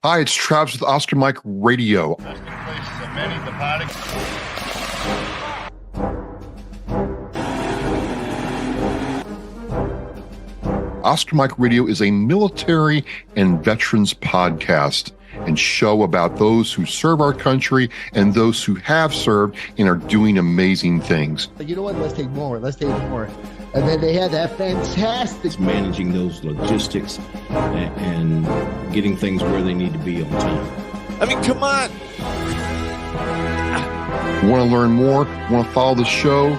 Hi, it's Travis with Oscar Mike Radio. Oscar Mike Radio is a military and veterans podcast and show about those who serve our country and those who have served and are doing amazing things. You know what? Let's take more. And then they had that fantastic... It's managing those logistics and getting things where they need to be on time. I mean, come on. Want to learn more? Want to follow the show?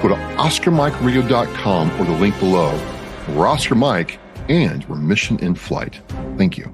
Go to OscarMikeRadio.com or the link below. We're Oscar Mike, and we're mission in flight. Thank you.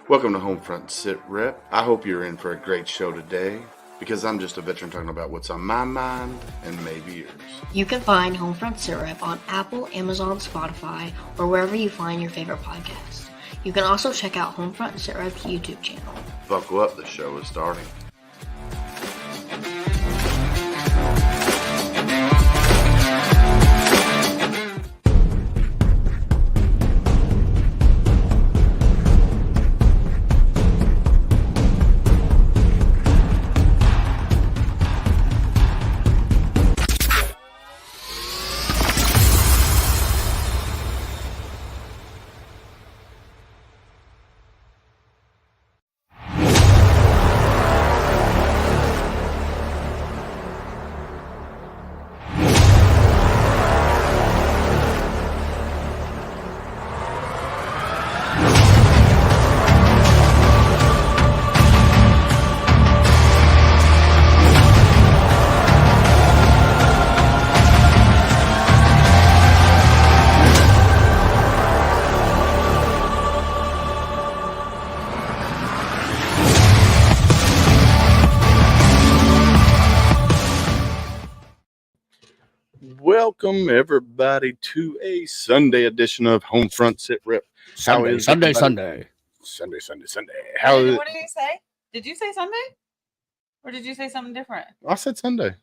Welcome to Homefront Sitrep. I hope you're in for a great show today, because I'm just a veteran talking about what's on my mind and maybe yours. You can find Homefront Sitrep on Apple, Amazon, Spotify, or wherever you find your favorite podcasts. You can also check out Homefront Sitrep's YouTube channel. Buckle up, the show is starting. Welcome, everybody, to a Sunday edition of Homefront Sitrep. Sunday. How is it? What did you say? Did you say Sunday? Or did you say something different? I said Sunday.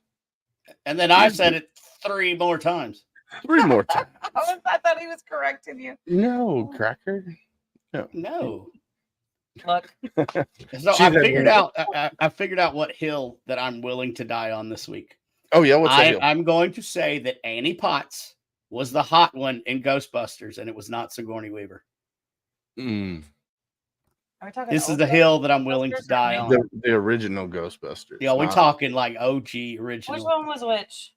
And then I said it 3 more times. 3 more times. I thought he was correcting you. No, cracker. No. Look. So I figured out what hill that I'm willing to die on this week. Oh, yeah, what's that? I'm going to say that Annie Potts was the hot one in Ghostbusters, and it was not Sigourney Weaver. Are we talking This is the hill that I'm willing to die on. The original Ghostbusters. Yeah, we're talking like OG original. Which one was which?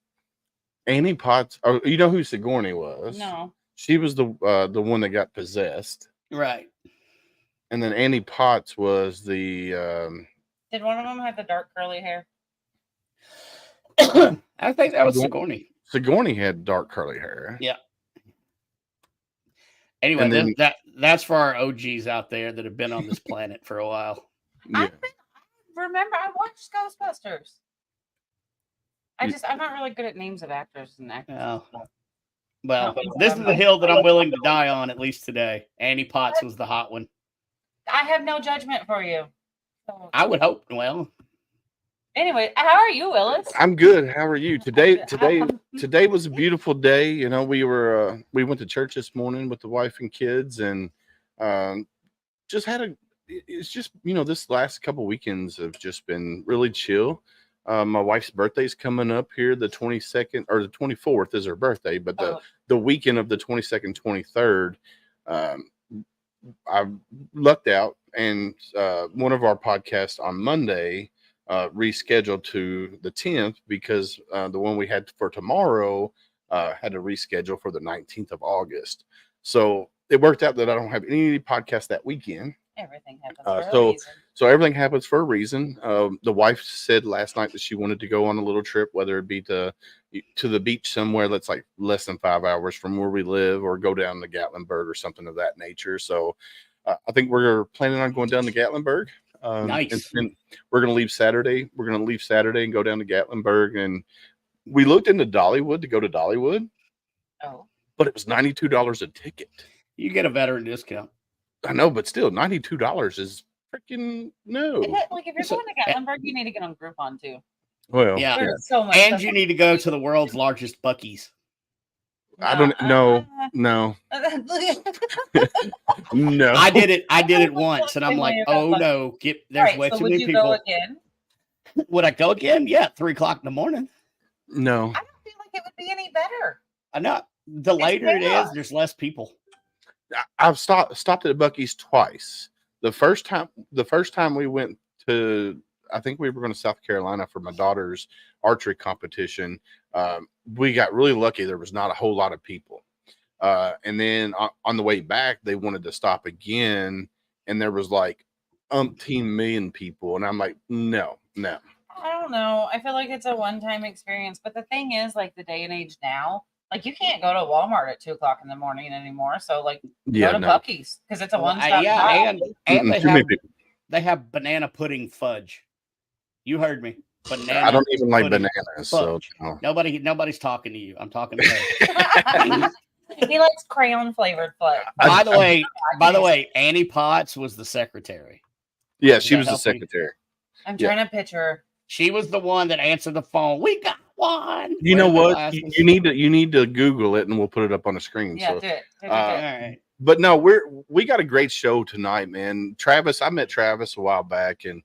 Annie Potts. Oh, you know who Sigourney was? No. She was the one that got possessed. Right. And then Annie Potts was the... Did one of them have the dark curly hair? I think that was Sigourney. Sigourney had dark curly hair. Yeah. Anyway, that's for our OGs out there that have been on this planet for a while. Yeah. I watched Ghostbusters. I'm not really good at names of actors and actors. Oh. Well, this is the hill that I'm willing to die on, at least today. Annie Potts was the hot one. I have no judgment for you. So. I would hope. Well. Anyway, how are you, Willis? I'm good. How are you? Today was a beautiful day. You know, we went to church this morning with the wife and kids, and this last couple weekends have just been really chill. My wife's birthday's coming up here, the 22nd or the 24th is her birthday, but the weekend of the 22nd, 23rd, I lucked out, and one of our podcasts on Monday rescheduled to the 10th because the one we had for tomorrow had to reschedule for the 19th of August. So it worked out that I don't have any podcast that weekend. Everything happens for a reason. So everything happens for a reason. The wife said last night that she wanted to go on a little trip, whether it be to the beach somewhere that's like less than 5 hours from where we live, or go down to Gatlinburg or something of that nature. So I think we're planning on going down to Gatlinburg. Nice. And we're going to leave Saturday. We're going to leave Saturday and go down to Gatlinburg. And we looked into Dollywood to go to Dollywood. Oh. But it was $92 a ticket. You get a veteran discount. I know, but still, $92 is freaking no. Like if you're going to Gatlinburg, you need to get on Groupon too. Well, Yeah. There's so much. And stuff. you need to go to the world's largest Buc-ee's. I don't know. No. No. I did it once, and I'm like, oh no, there's way too many people. Would you go again? Would I go again? Yeah, 3:00 in the morning. No. I don't feel like it would be any better. I know. The later it is, there's less people. I've stopped at Buc-ee's twice. The first time we went to, I think we were going to South Carolina for my daughter's archery competition. We got really lucky. There was not a whole lot of people. And then on the way back, they wanted to stop again, and there was like umpteen million people. And I'm like, no. I don't know. I feel like it's a one-time experience. But the thing is, like the day and age now, like you can't go to Walmart at 2:00 in the morning anymore. So like go to Buc-ee's because it's a one-stop shop. And they have banana pudding fudge. You heard me. Banana. I don't even like bananas. So no. Nobody's talking to you. I'm talking to her. He likes crayon flavored fudge. By the way, Annie Potts was the secretary. Yeah, she was the secretary. I'm trying to picture. She was the one that answered the phone. We got one. You know what? You need to Google it, and we'll put it up on the screen. Yeah, so. do it. All right. But no, we got a great show tonight, man. Travis, I met Travis a while back, and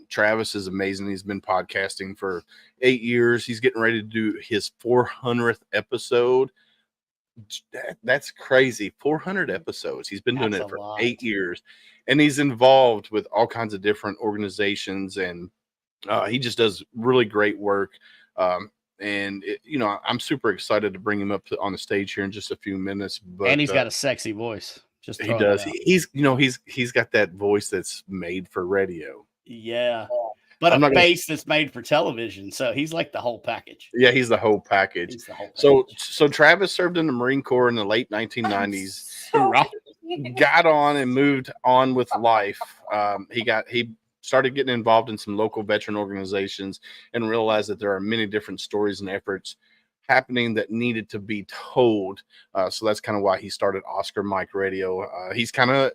Travis is amazing. He's been podcasting for 8 years. He's getting ready to do his 400th episode. That's crazy. 400 episodes. He's been doing it for 8 years, and he's involved with all kinds of different organizations, and he just does really great work. And I'm super excited to bring him up on the stage here in just a few minutes. But and he's got a sexy voice. Just he does. He's got that voice that's made for radio. Yeah, but a face that's made for television. So he's like the whole package. Yeah, he's the whole package. So Travis served in the Marine Corps in the late 1990s. Got on and moved on with life. He started getting involved in some local veteran organizations and realized that there are many different stories and efforts happening that needed to be told. So that's kind of why he started Oscar Mike Radio. He's kind of,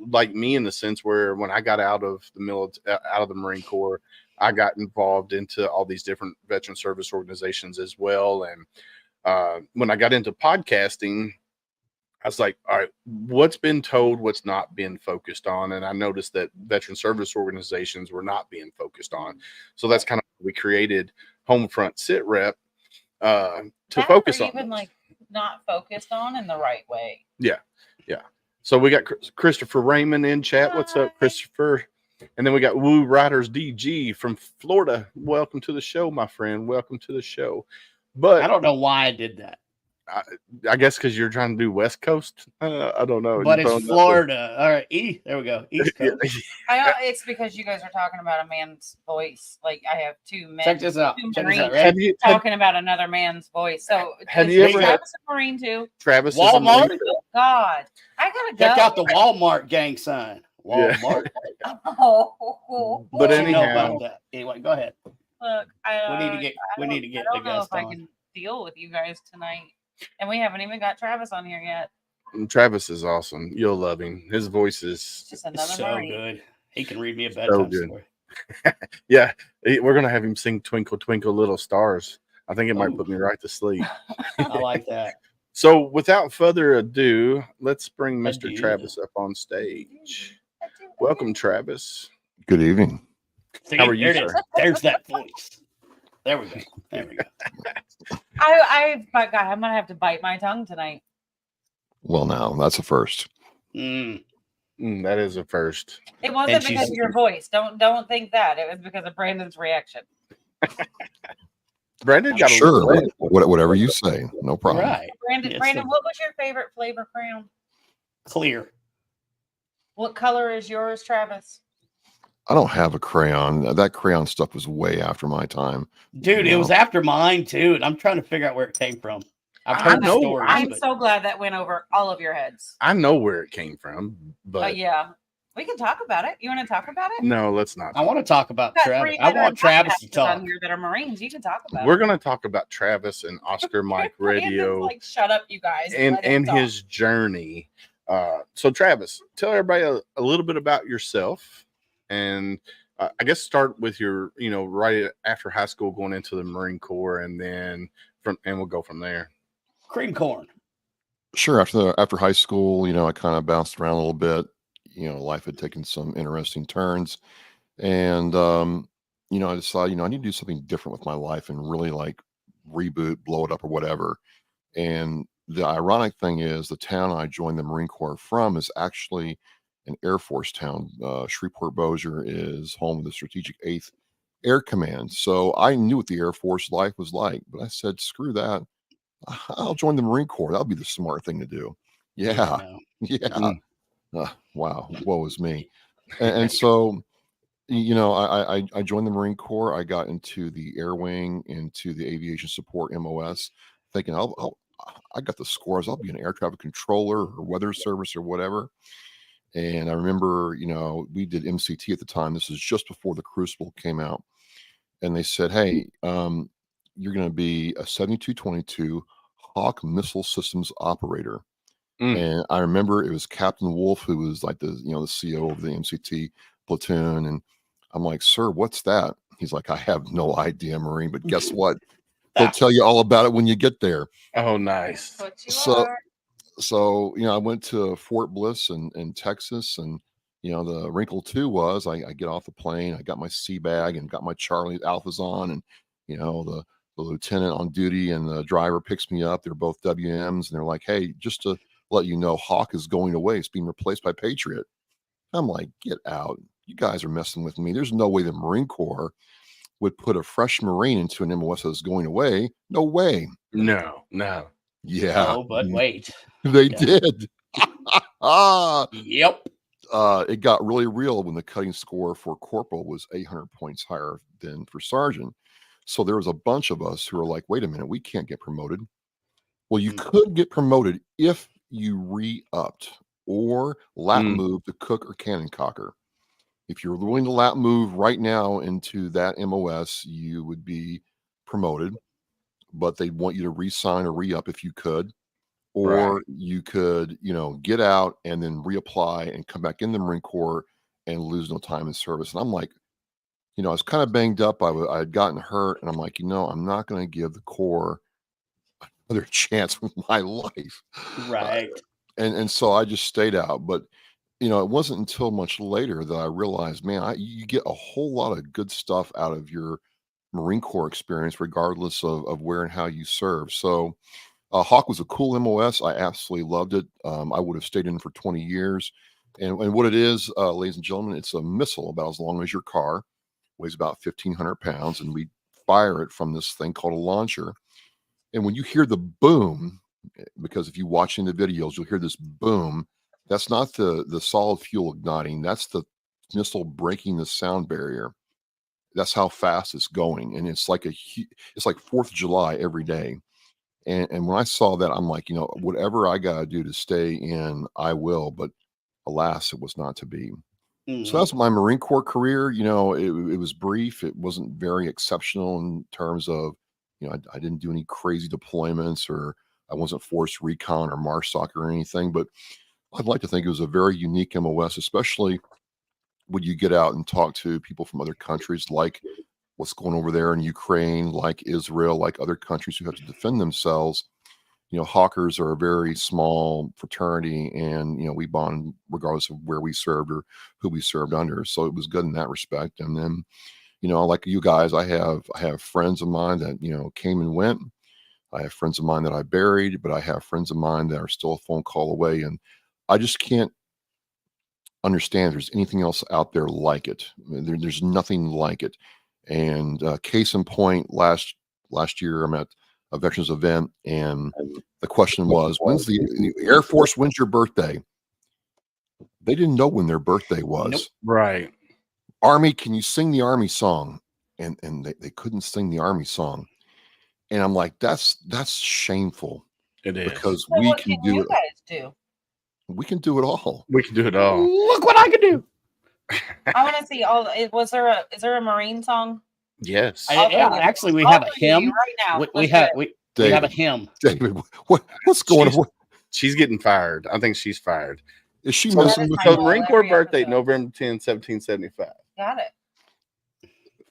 like me in the sense where when I got out of the Marine Corps, I got involved into all these different veteran service organizations as well. And when I got into podcasting, I was like, all right, what's been told, what's not being focused on? And I noticed that veteran service organizations were not being focused on. So that's kind of we created Homefront Sitrep to focus on. Even like not focused on in the right way. Yeah. So we got Christopher Raymond in chat. Hi. What's up, Christopher? And then we got Woo Riders DG from Florida. Welcome to the show, my friend. Welcome to the show. But I don't know why I did that. I guess because you're trying to do West Coast. I don't know. But it's Florida. All right. There we go. East Coast. It's because you guys are talking about a man's voice. Like I have two men. Check this out. Talking about another man's voice. So have you ever Travis a Marine too? Travis Walmart? Oh, God. I gotta go. Check out the Walmart gang sign. Walmart. Oh. But anyhow. Anyway, go ahead. Look, we need to get I don't know if on. I can deal with you guys tonight. And we haven't even got Travis on here yet. Travis is awesome. You'll love him. His voice is just another so Marine. Good. He can read me a bedtime story. Yeah, we're gonna have him sing "Twinkle Twinkle Little Stars." I think it might put me right to sleep. I like that. So, without further ado, let's bring Mr. Travis up on stage. Welcome, Travis. Good evening. See, how are you, sir? There's that voice. There we go. I'm gonna have to bite my tongue tonight. Well, now that's a first. That is a first. It wasn't because of your voice. Don't think that. It was because of Brandon's reaction. Brandon got sure. Whatever you say, no problem. Right. Brandon, what was your favorite flavor crown? Clear. What color is yours, Travis? I don't have a crayon. That crayon stuff was way after my time. Dude, it was after mine too. And I'm trying to figure out where it came from. I've heard the stories. I'm so glad that went over all of your heads. I know where it came from, but yeah, we can talk about it. You want to talk about it? No, let's not. I want to talk about Travis. I want Travis to talk. On here that are Marines, you can talk about. We're going to talk about Travis and Oscar Mike Radio. Like, shut up, you guys. And his journey. So Travis, tell everybody a little bit about yourself, and I guess start with your, right after high school, going into the Marine Corps, and then we'll go from there. Cream corn. Sure. After high school, I kind of bounced around a little bit. Life had taken some interesting turns, and I decided, I need to do something different with my life and really like reboot, blow it up, or whatever. And the ironic thing is, the town I joined the Marine Corps from is actually an Air Force town. Shreveport-Bossier is home of the Strategic 8th Air Command. So I knew what the Air Force life was like, but I said, screw that. I'll join the Marine Corps. That'll be the smart thing to do. Yeah. Yeah. Wow. Woe is me. And so, I joined the Marine Corps. I got into the Air Wing, into the Aviation Support MOS, thinking I got the scores. I'll be an air traffic controller or weather service or whatever. And I remember, we did MCT at the time. This is just before the Crucible came out. And they said, hey, you're going to be a 7222 Hawk Missile Systems operator. And I remember it was Captain Wolf, who was like the CO of the MCT platoon. And I'm like, sir, what's that? He's like, I have no idea, Marine, but guess what? They'll tell you all about it when you get there. Oh, nice. So, I went to Fort Bliss in Texas, and, the wrinkle too was I get off the plane, I got my sea bag and got my Charlie Alphas on, and, the lieutenant on duty and the driver picks me up. They're both WMs, and they're like, hey, just to let you know, Hawk is going away. It's being replaced by Patriot. I'm like, get out. You guys are messing with me. There's no way the Marine Corps would put a fresh Marine into an MOS that's going away. No way. No. Yeah. Oh, but wait. They did. Yep. It got really real when the cutting score for corporal was 800 points higher than for sergeant. So there was a bunch of us who were like, wait a minute, we can't get promoted. Well, you could get promoted if you re-upped or lap move to cook or cannon cocker. If you're willing to lap move right now into that MOS, you would be promoted, but they'd want you to re-sign or re-up if you could, or you could, get out and then reapply and come back in the Marine Corps and lose no time in service. And I'm like, I was kind of banged up. I had gotten hurt, and I'm like, I'm not going to give the Corps another chance with my life. Right. And so I just stayed out. But, it wasn't until much later that I realized, man, you get a whole lot of good stuff out of your Marine Corps experience, regardless of where and how you serve. So Hawk was a cool MOS. I absolutely loved it. I would have stayed in for 20 years. And what it is, ladies and gentlemen, it's a missile about as long as your car, weighs about 1,500 pounds, and we fire it from this thing called a launcher. And when you hear the boom, because if you watch in the videos, you'll hear this boom. That's not the solid fuel igniting. That's the missile breaking the sound barrier. That's how fast it's going. And it's like it's like 4th of July every day. And when I saw that, I'm like, whatever I got to do to stay in, I will. But alas, it was not to be. So that's my Marine Corps career. It was brief. It wasn't very exceptional in terms of, I didn't do any crazy deployments, or I wasn't forced recon or MARSOC or anything. But I'd like to think it was a very unique MOS, especially when you get out and talk to people from other countries, like what's going over there in Ukraine, like Israel, like other countries who have to defend themselves. Hawkers are a very small fraternity, and, we bond regardless of where we served or who we served under. So it was good in that respect. And then, like you guys, I have friends of mine that, came and went. I have friends of mine that I buried, but I have friends of mine that are still a phone call away. And I just can't understand there's anything else out there like it. There's nothing like it. And case in point, last year I'm at a veterans event, and the question was, when's the Air Force, when's your birthday? They didn't know when their birthday was. Nope. Right. Army, can you sing the Army song? And they couldn't sing the Army song. And I'm like, that's shameful. It is. Because so we what can do you it. Guys do? We can do it all. We can do it all. Look what I can do. I want to see all. Is there a Marine song? Yes. We have a hymn. Right now. We have a hymn. David, what's going on? she's getting fired. I think she's fired. Is she So, messing with so you? Marine Corps birthday, November 10, 1775. Got it.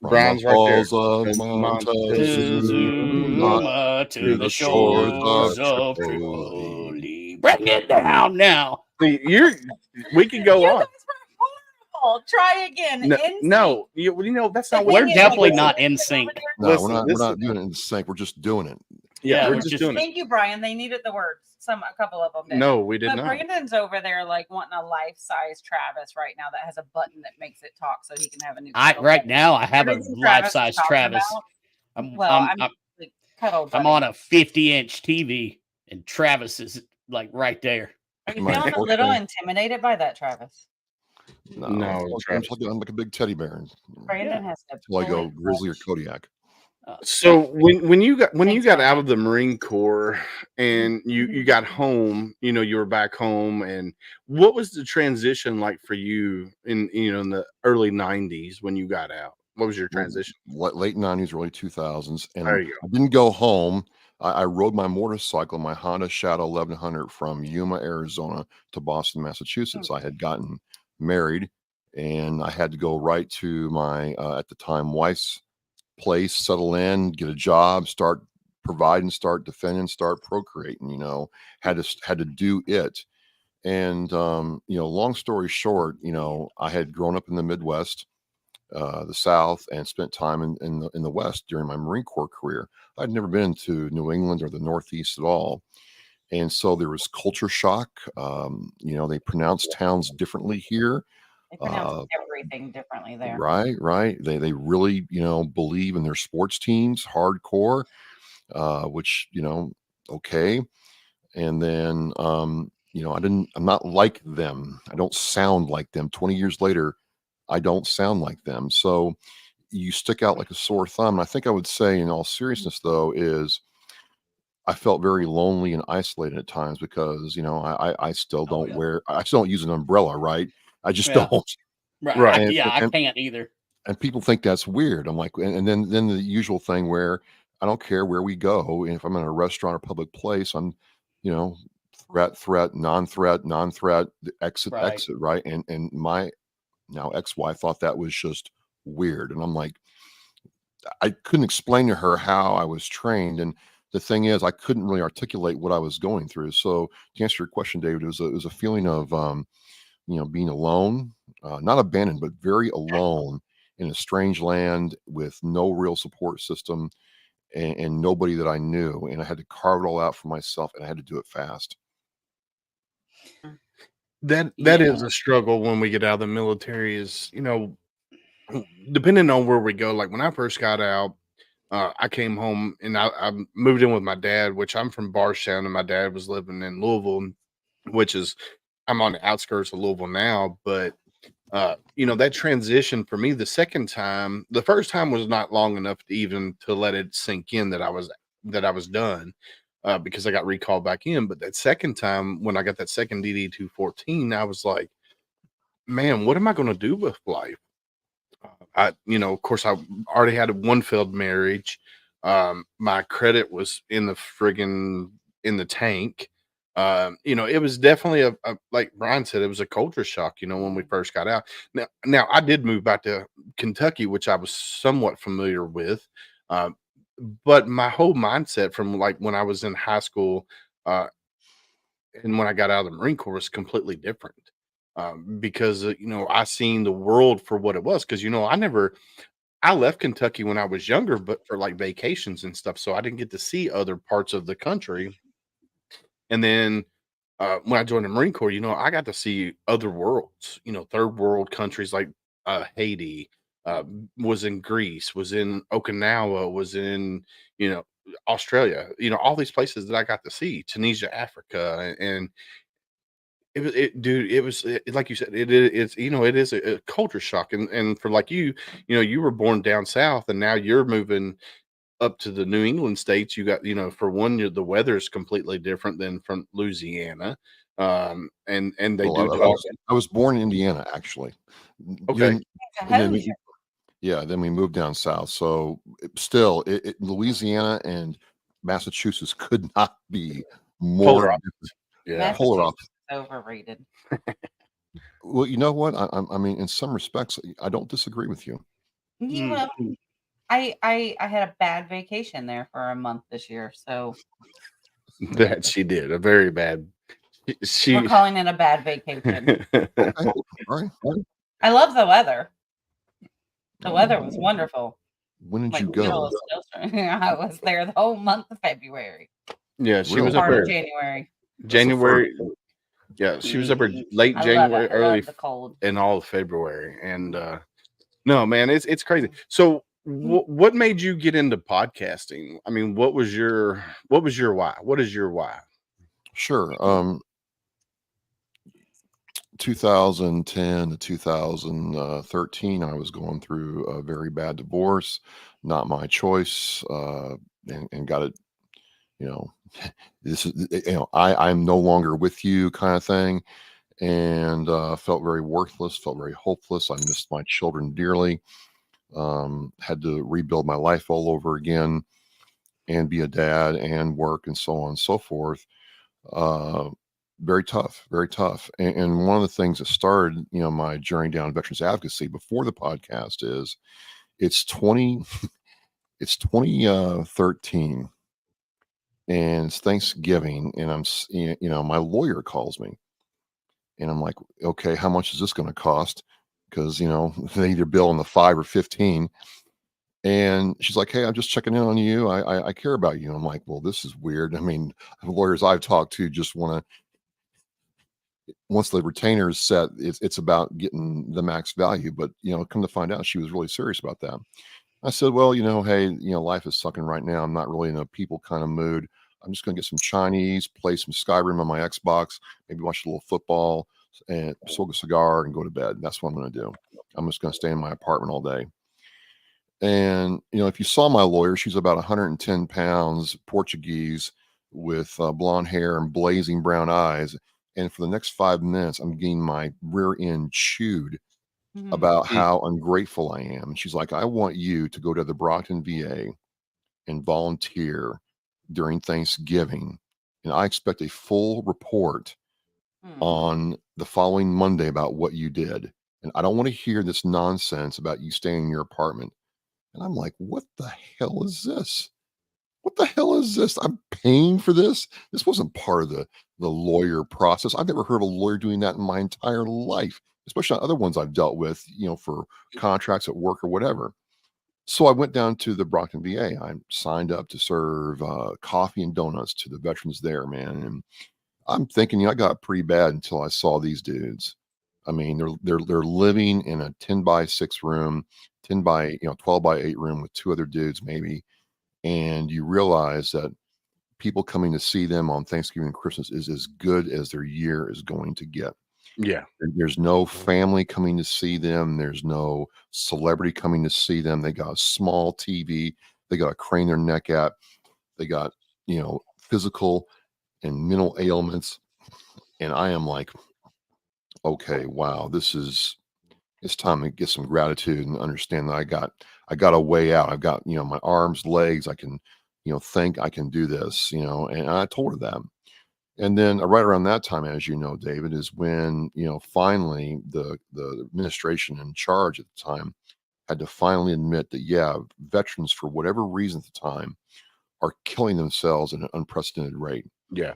Brian's right there. Of Montezuma to the shores of Tripoli. Bring it down now. We can go You on. guys were horrible. Try again. No, you know that's not. We're definitely not in sync. No, we're not doing it in sync. We're just doing it. Yeah, we're just doing it. Thank you, Brian. They needed the words. A couple of them did. No, we did but not. Brandon's over there like wanting a life-size Travis right now that has a button that makes it talk so he can have a new. Right now, I have a life-size Travis. I'm on a 50-inch TV, and Travis is like right there. Are you feeling a little intimidated by that, Travis? No, I'm like a big teddy bear. Brandon has to. Like a Grizzly or Kodiak. So when you got out of the Marine Corps and you got home, you were back home, and what was the transition like for you in the early 90s when you got out? What was your transition? Late 90s, early 2000s, and there you go. I didn't go home. I rode my motorcycle, my Honda Shadow 1100, from Yuma, Arizona to Boston, Massachusetts. I had gotten married, and I had to go right to my at the time wife's place, settle in, get a job, start providing, start defending, start procreating. Had to do it. And long story short, I had grown up in the Midwest, the South, and spent time in the West during my Marine Corps career. I'd never been to New England or the Northeast at all, and so there was culture shock. They pronounce towns differently here. They pronounce everything differently there. Right. They really, believe in their sports teams hardcore, which, okay. And then, I'm not like them. I don't sound like them. 20 years later, I don't sound like them. So you stick out like a sore thumb. And I think I would say, in all seriousness, though, is I felt very lonely and isolated at times because, I still don't I still don't use an umbrella, right? I just don't. Right. I can't either. And people think that's weird. I'm like, and then the usual thing where I don't care where we go. And if I'm in a restaurant or public place, I'm, threat, non-threat, exit, right? And my now ex-wife thought that was just weird. And I'm like, I couldn't explain to her how I was trained. And the thing is, I couldn't really articulate what I was going through. So to answer your question, David, it was a feeling of, being alone, not abandoned, but very alone in a strange land with no real support system and nobody that I knew. And I had to carve it all out for myself, and I had to do it fast. That is a struggle when we get out of the military is, depending on where we go. Like when I first got out, I came home and I moved in with my dad, which I'm from Barstown, and my dad was living in Louisville, which is, I'm on the outskirts of Louisville now, but that transition for me, the first time was not long enough to let it sink in that I was done, because I got recalled back in. But that second time, when I got that second DD 214, I was like, man, what am I going to do with life? Of course, I already had one failed marriage. My credit was in the tank. It was definitely a like Brian said, it was a culture shock, when we first got out. Now I did move back to Kentucky, which I was somewhat familiar with. But my whole mindset from like when I was in high school, and when I got out of the Marine Corps was completely different. Because I seen the world for what it was. Because I left Kentucky when I was younger, but for like vacations and stuff, so I didn't get to see other parts of the country. And then when I joined the Marine Corps, I got to see other worlds, third world countries like Haiti, was in Greece, was in Okinawa, was in, Australia, all these places that I got to see, Tunisia, Africa. And it was like you said, it is a culture shock. And for like you were born down south, and now you're moving up to the New England states. You got, for one, the weather is completely different than from Louisiana. And they I was born in Indiana, actually. Okay. Then we moved down south. So still, Louisiana and Massachusetts could not be more Yeah, pull it off. Overrated. Well, you know what? I mean, in some respects, I don't disagree with you. I had a bad vacation there for a month this year, so that she did a very bad. We're calling it a bad vacation. Okay. All right. I love the weather. The weather was wonderful. When did you go? I was there the whole month of February. Yeah, she was up there. January. Yeah, she was up there late January, early the cold, and all of February. And no, man, it's crazy. So, what made you get into podcasting? I mean, what was your why? What is your why? Sure. 2010 to 2013, I was going through a very bad divorce, not my choice, and got it. You know, this is, I'm no longer with you, kind of thing, and felt very worthless, felt very hopeless. I missed my children dearly. Had to rebuild my life all over again, and be a dad and work and so on and so forth. Very tough, very tough. And one of the things that started, my journey down veterans advocacy before the podcast is it's 2013 and it's Thanksgiving, and my lawyer calls me and I'm like, okay, how much is this going to cost? Because, they either bill on the 5 or 15. And she's like, hey, I'm just checking in on you. I care about you. I'm like, well, this is weird. I mean, the lawyers I've talked to just want to, once the retainer is set, it's about getting the max value. But, come to find out, she was really serious about that. I said, well, hey, life is sucking right now. I'm not really in a people kind of mood. I'm just going to get some Chinese, play some Skyrim on my Xbox, maybe watch a little football and smoke a cigar and go to bed. That's what I'm going to do. I'm just going to stay in my apartment all day. And, if you saw my lawyer, she's about 110 pounds, Portuguese, with blonde hair and blazing brown eyes. And for the next 5 minutes, I'm getting my rear end chewed about how ungrateful I am. And she's like, I want you to go to the Brockton VA and volunteer during Thanksgiving. And I expect a full report on the following Monday about what you did. And I don't want to hear this nonsense about you staying in your apartment. And I'm like, what the hell is this? What the hell is this? I'm paying for this. This wasn't part of the lawyer process. I've never heard of a lawyer doing that in my entire life, especially on other ones I've dealt with, for contracts at work or whatever. So I went down to the Brockton VA. I signed up to serve coffee and donuts to the veterans there, man. And I'm thinking, I got pretty bad until I saw these dudes. I mean, they're living in a 10 by 6 room, 10 by 12 by 8 room with 2 other dudes maybe, and you realize that people coming to see them on Thanksgiving and Christmas is as good as their year is going to get. Yeah, there's no family coming to see them. There's no celebrity coming to see them. They got a small TV. They got to crane their neck at. They got physical and mental ailments, and I am like, okay, wow, it's time to get some gratitude and understand that I got a way out. I've got, my arms, legs, I can, think I can do this, and I told her that. And then right around that time, as you know, David, is when, finally the administration in charge at the time had to finally admit that, yeah, veterans, for whatever reason at the time, are killing themselves at an unprecedented rate. Yeah.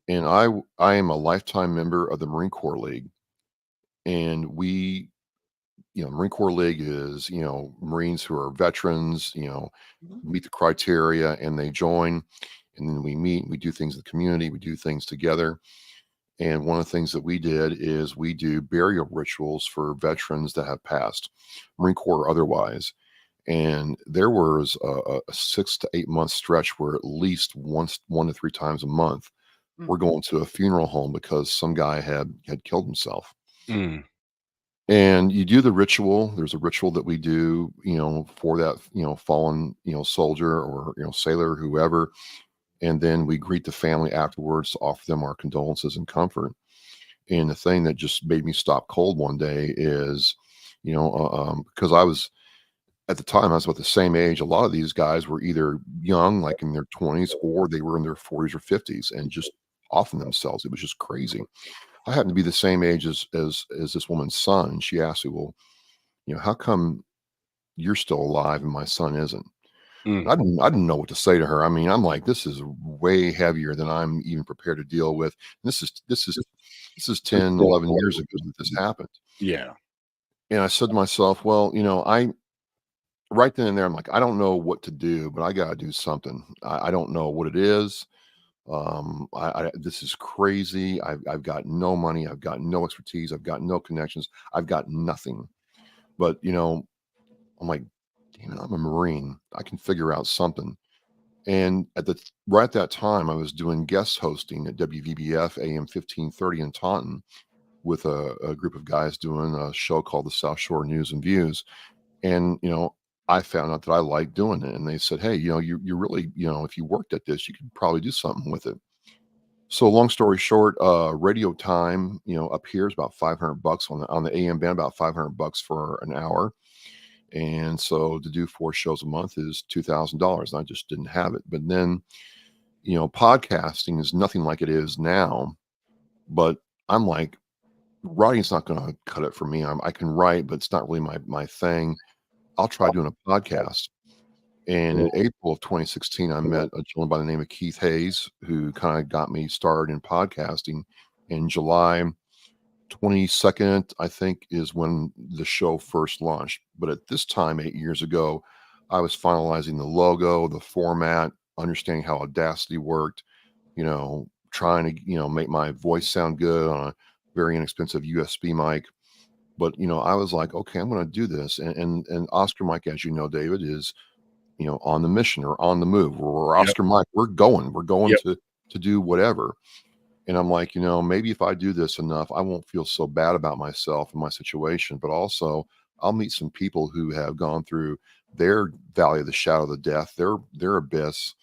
And I am a lifetime member of the Marine Corps League. And we, Marine Corps League is, Marines who are veterans, meet the criteria and they join. And then we meet, we do things in the community, we do things together. And one of the things that we did is we do burial rituals for veterans that have passed, Marine Corps or otherwise. And there was a 6 to 8 month stretch where at least 1 to 3 times a month, we're going to a funeral home because some guy had killed himself. And you do the ritual. There's a ritual that we do, for that, fallen, soldier or, sailor, whoever. And then we greet the family afterwards to offer them our condolences and comfort. And the thing that just made me stop cold one day is, because I was, at the time, I was about the same age. A lot of these guys were either young, like in their 20s, or they were in their 40s or 50s, and just offing themselves. It was just crazy. I happened to be the same age as this woman's son, and she asked me, "Well, how come you're still alive and my son isn't?" Mm. I didn't know what to say to her. I mean, I'm like, this is way heavier than I'm even prepared to deal with. And this is 10, 11 years ago that this happened. Yeah. And I said to myself, well, right then and there, I'm like, I don't know what to do, but I got to do something. I don't know what it is. This is crazy. I've got no money. I've got no expertise. I've got no connections. I've got nothing. But, I'm like, damn it, I'm a Marine. I can figure out something. And right at that time, I was doing guest hosting at WVBF AM 1530 in Taunton with a group of guys doing a show called the South Shore News and Views. And, I found out that I liked doing it. And they said, hey, you really, if you worked at this, you could probably do something with it. So long story short, radio time, up here is about $500 on the AM band, about $500 for an hour. And so to do 4 shows a month is $2,000. And I just didn't have it. But then, podcasting is nothing like it is now. But I'm like, writing's not going to cut it for me. I can write, but it's not really my thing. I'll try doing a podcast. And in April of 2016, I met a gentleman by the name of Keith Hayes, who kind of got me started in podcasting. In July 22nd, I think, is when the show first launched. But at this time, 8 years ago, I was finalizing the logo, the format, understanding how Audacity worked, trying to, make my voice sound good on a very inexpensive USB mic. But, I was like, okay, I'm going to do this. And Oscar Mike, as you know, David, is, on the mission or on the move. We're Oscar Mike. We're going to do whatever. And I'm like, maybe if I do this enough, I won't feel so bad about myself and my situation, but also I'll meet some people who have gone through their valley of the shadow of the death, their abyss,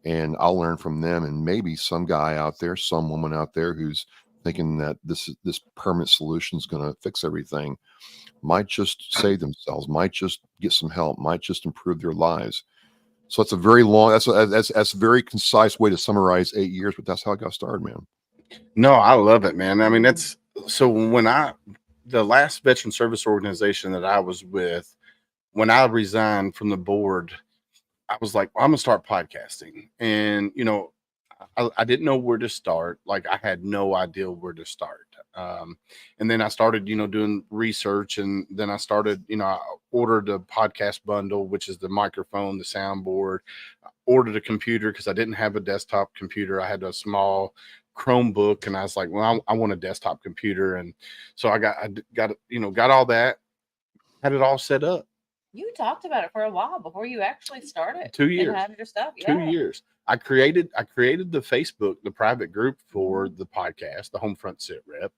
and I'll learn from them. And maybe some guy out there, some woman out there who's thinking that this permanent solution is going to fix everything might just save themselves, might just get some help, might just improve their lives. So it's a very long, that's a very concise way to summarize 8 years, but that's how I got started, man. No, I love it, man. I mean, that's so when the last veteran service organization that I was with, when I resigned from the board, I was like, well, I'm gonna start podcasting. And, I didn't know where to start. Like I had no idea where to start. And then I started, doing research, and then I started, I ordered a podcast bundle, which is the microphone, the soundboard. I ordered a computer because I didn't have a desktop computer. I had a small Chromebook, and I was like, well, I want a desktop computer. And so I got all that, had it all set up. You talked about it for a while before you actually started. 2 years. And had your stuff. Yeah. 2 years. I created the Facebook, the private group for the podcast, the Homefront Sitrep.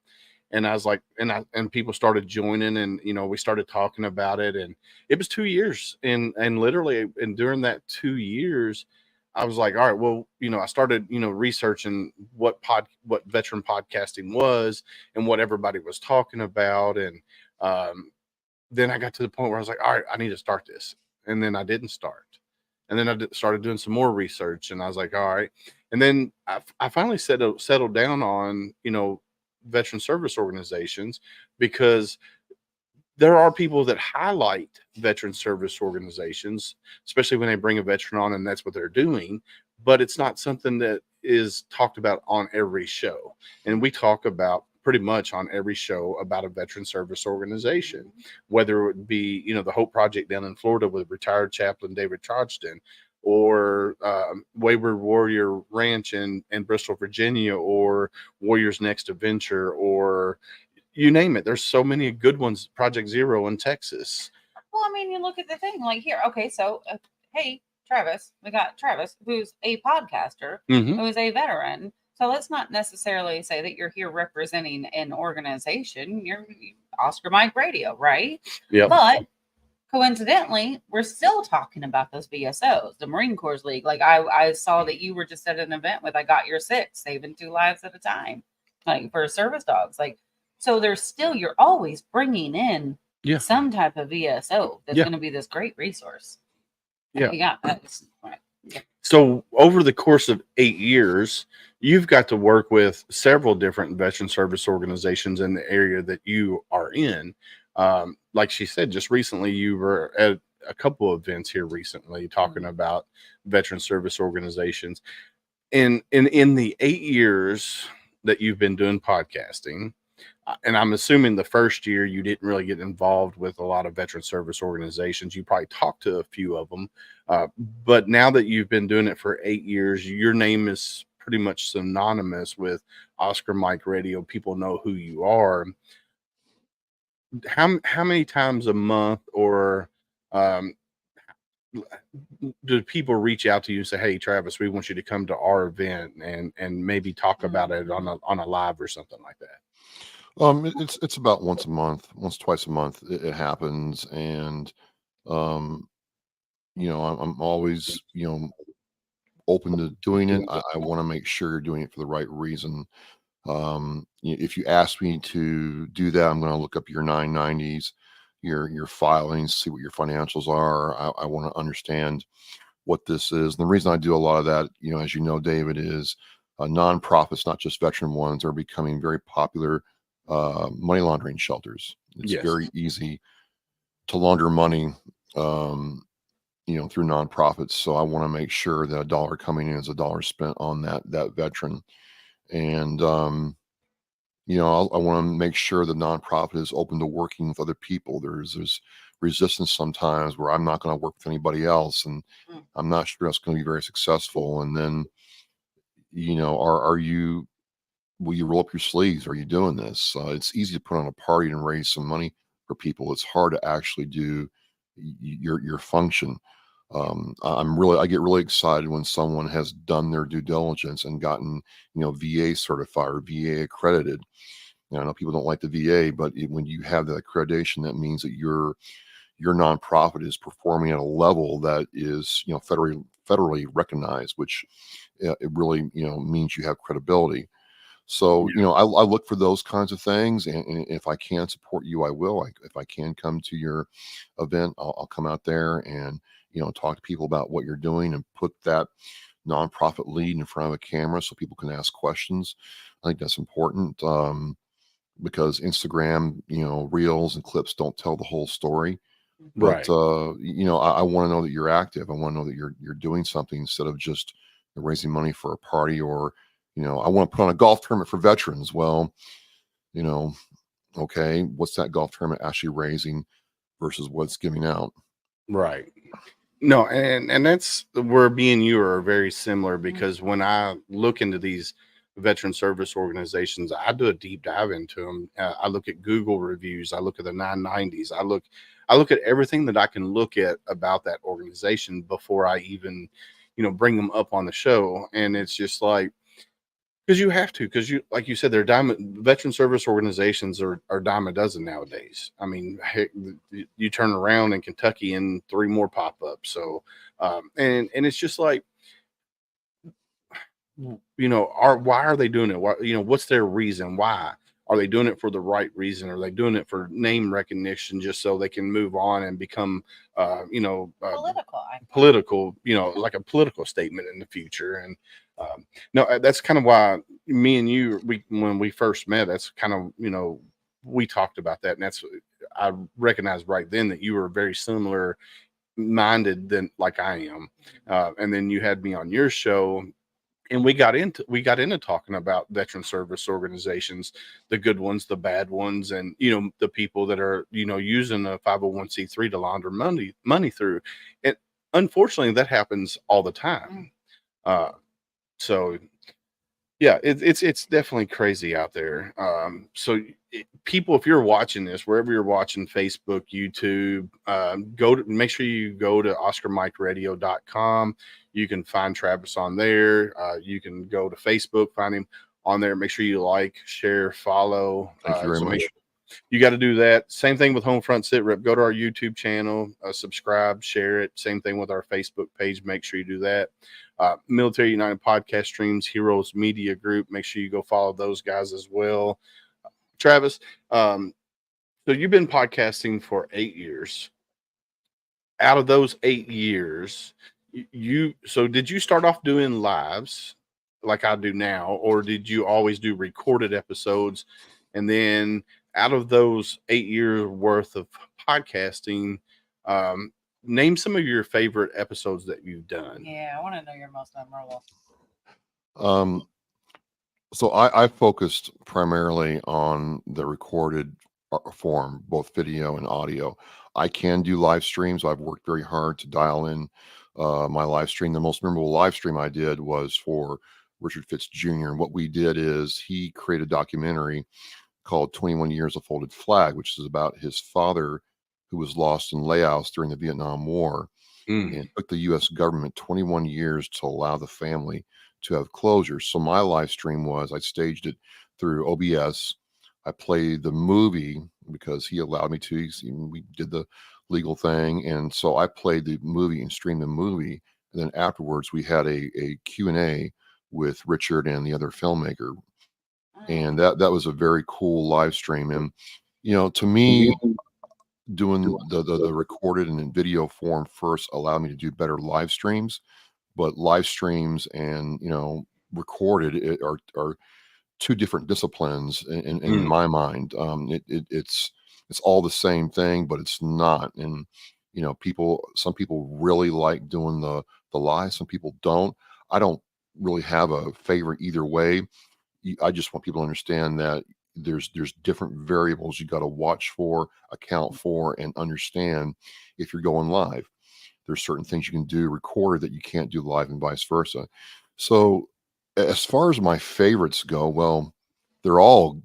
And I was like, and people started joining, and we started talking about it, and it was 2 years, and literally, and during that 2 years, I was like, all right, well, I started, researching what veteran podcasting was and what everybody was talking about, and then I got to the point where I was like, all right, I need to start this, and then I didn't start. And then I started doing some more research, and I was like, all right. And then I finally settled down on, veteran service organizations, because there are people that highlight veteran service organizations, especially when they bring a veteran on and that's what they're doing. But it's not something that is talked about on every show. And we talk about pretty much on every show about a veteran service organization, whether it be, the Hope Project down in Florida with retired chaplain David Trodston, or Wayward Warrior Ranch in Bristol, Virginia, or Warriors Next Adventure, or you name it. There's so many good ones. Project Zero in Texas. Well, I mean, you look at the thing like here. Okay, so hey, Travis, we got Travis, who's a podcaster, who is a veteran. So let's not necessarily say that you're here representing an organization. You're Oscar Mike Radio, right? Yeah. But coincidentally, we're still talking about those VSOs, the Marine Corps League. Like I saw that you were just at an event with I Got Your Six, saving 2 lives at a time, like for service dogs. Like, so there's still, you're always bringing in some type of VSO that's going to be this great resource. Yeah. Yeah. That's right. Yeah. So over the course of 8 years, you've got to work with several different veteran service organizations in the area that you are in. Like she said, just recently, you were at a couple of events here recently talking about veteran service organizations. In the 8 years that you've been doing podcasting, and I'm assuming the first year you didn't really get involved with a lot of veteran service organizations. You probably talked to a few of them. But now that you've been doing it for 8 years, your name is pretty much synonymous with Oscar Mike Radio. People know who you are. How many times a month or do people reach out to you and say, "Hey, Travis, we want you to come to our event and maybe talk about it on a live or something like that"? It's about once a month, twice a month it happens, and I'm always open to doing it. I want to make sure you're doing it for the right reason. If you ask me to do that, I'm going to look up your 990s, your filings, see what your financials are. I want to understand what this is. And the reason I do a lot of that, as you know, David, is nonprofits, not just veteran ones, are becoming very popular money laundering shelters. It's very easy to launder money, through nonprofits. So I want to make sure that a dollar coming in is a dollar spent on that veteran. And, I want to make sure the nonprofit is open to working with other people. There's resistance sometimes where I'm not going to work with anybody else, and I'm not sure that's going to be very successful. And then, will you roll up your sleeves? Are you doing this? It's easy to put on a party and raise some money for people. It's hard to actually do your function. I get really excited when someone has done their due diligence and gotten, VA certified or VA accredited. I know people don't like the VA, but when you have that accreditation, that means that your nonprofit is performing at a level that is, federally recognized, which it really, means you have credibility. So, I look for those kinds of things, and if I can support you, I will. If I can come to your event, I'll come out there and, talk to people about what you're doing and put that nonprofit lead in front of a camera so people can ask questions. I think that's important, because Instagram, reels and clips don't tell the whole story. But, Right. I want to know that you're active. I want to know that you're doing something instead of just raising money for a party, or, I want to put on a golf tournament for veterans. Well, okay, what's that golf tournament actually raising versus what's giving out? Right. No, and that's where me and you are very similar, because when I look into these veteran service organizations, I do a deep dive into them. I look at Google reviews. I look at the 990s. I look at everything that I can look at about that organization before I even, bring them up on the show. And it's just like, because you have to, because like you said, they're veteran service organizations are dime a dozen nowadays. I mean, heck, you turn around in Kentucky and 3 more pop up. So, and it's just like, why are they doing it? Why, what's their reason? Why are they doing it? For the right reason? Are they doing it for name recognition, just so they can move on and become, political, like a political statement in the future? And no, that's kind of why me and you, when we first met, that's kind of, we talked about that. And I recognized right then that you were very similar minded than like I am. And then you had me on your show, and we got into talking about veteran service organizations, the good ones, the bad ones, and the people that are using a 501c3 to launder money through. And unfortunately, that happens all the time. So yeah, it's definitely crazy out there. So people, if you're watching this, wherever you're watching, Facebook, YouTube, make sure you go to OscarMikeRadio.com. You can find Travis on there. You can go to Facebook, find him on there. Make sure you like, share, follow. Thank you very much. You got to do that. Same thing with Homefront Sitrep. Go to our YouTube channel, subscribe, share it. Same thing with our Facebook page. Make sure you do that. Military United Podcast Streams, Heroes Media Group. Make sure you go follow those guys as well. Travis, so you've been podcasting for 8 years. Out of those 8 years, did you start off doing lives like I do now, or did you always do recorded episodes? And then out of those 8 years worth of podcasting, name some of your favorite episodes that you've done. Yeah, I want to know your most memorable. So I focused primarily on the recorded form, both video and audio. I can do live streams. I've worked very hard to dial in my live stream. The most memorable live stream I did was for Richard Fitz Jr. And what we did is he created a documentary called 21 Years of Folded Flag, which is about his father who was lost in Laos during the Vietnam War. And it took the U.S. government 21 years to allow the family to have closure. So my live stream was I staged it through OBS. I played the movie because he allowed me to. We did the legal thing. And so I played the movie and streamed the movie. And then afterwards, we had a Q&A with Richard and the other filmmaker. And that was a very cool live stream. And, to me, doing the recorded and in video form first allowed me to do better live streams, but live streams and recorded are two different disciplines in my mind. It's all the same thing, but it's not. And some people really like doing the live, some people don't. I don't really have a favorite either way. I just want people to understand that there's different variables you got to watch for, account for, and understand if you're going live. There's certain things you can do recorded that you can't do live, and vice versa. So as far as my favorites go, well, they're all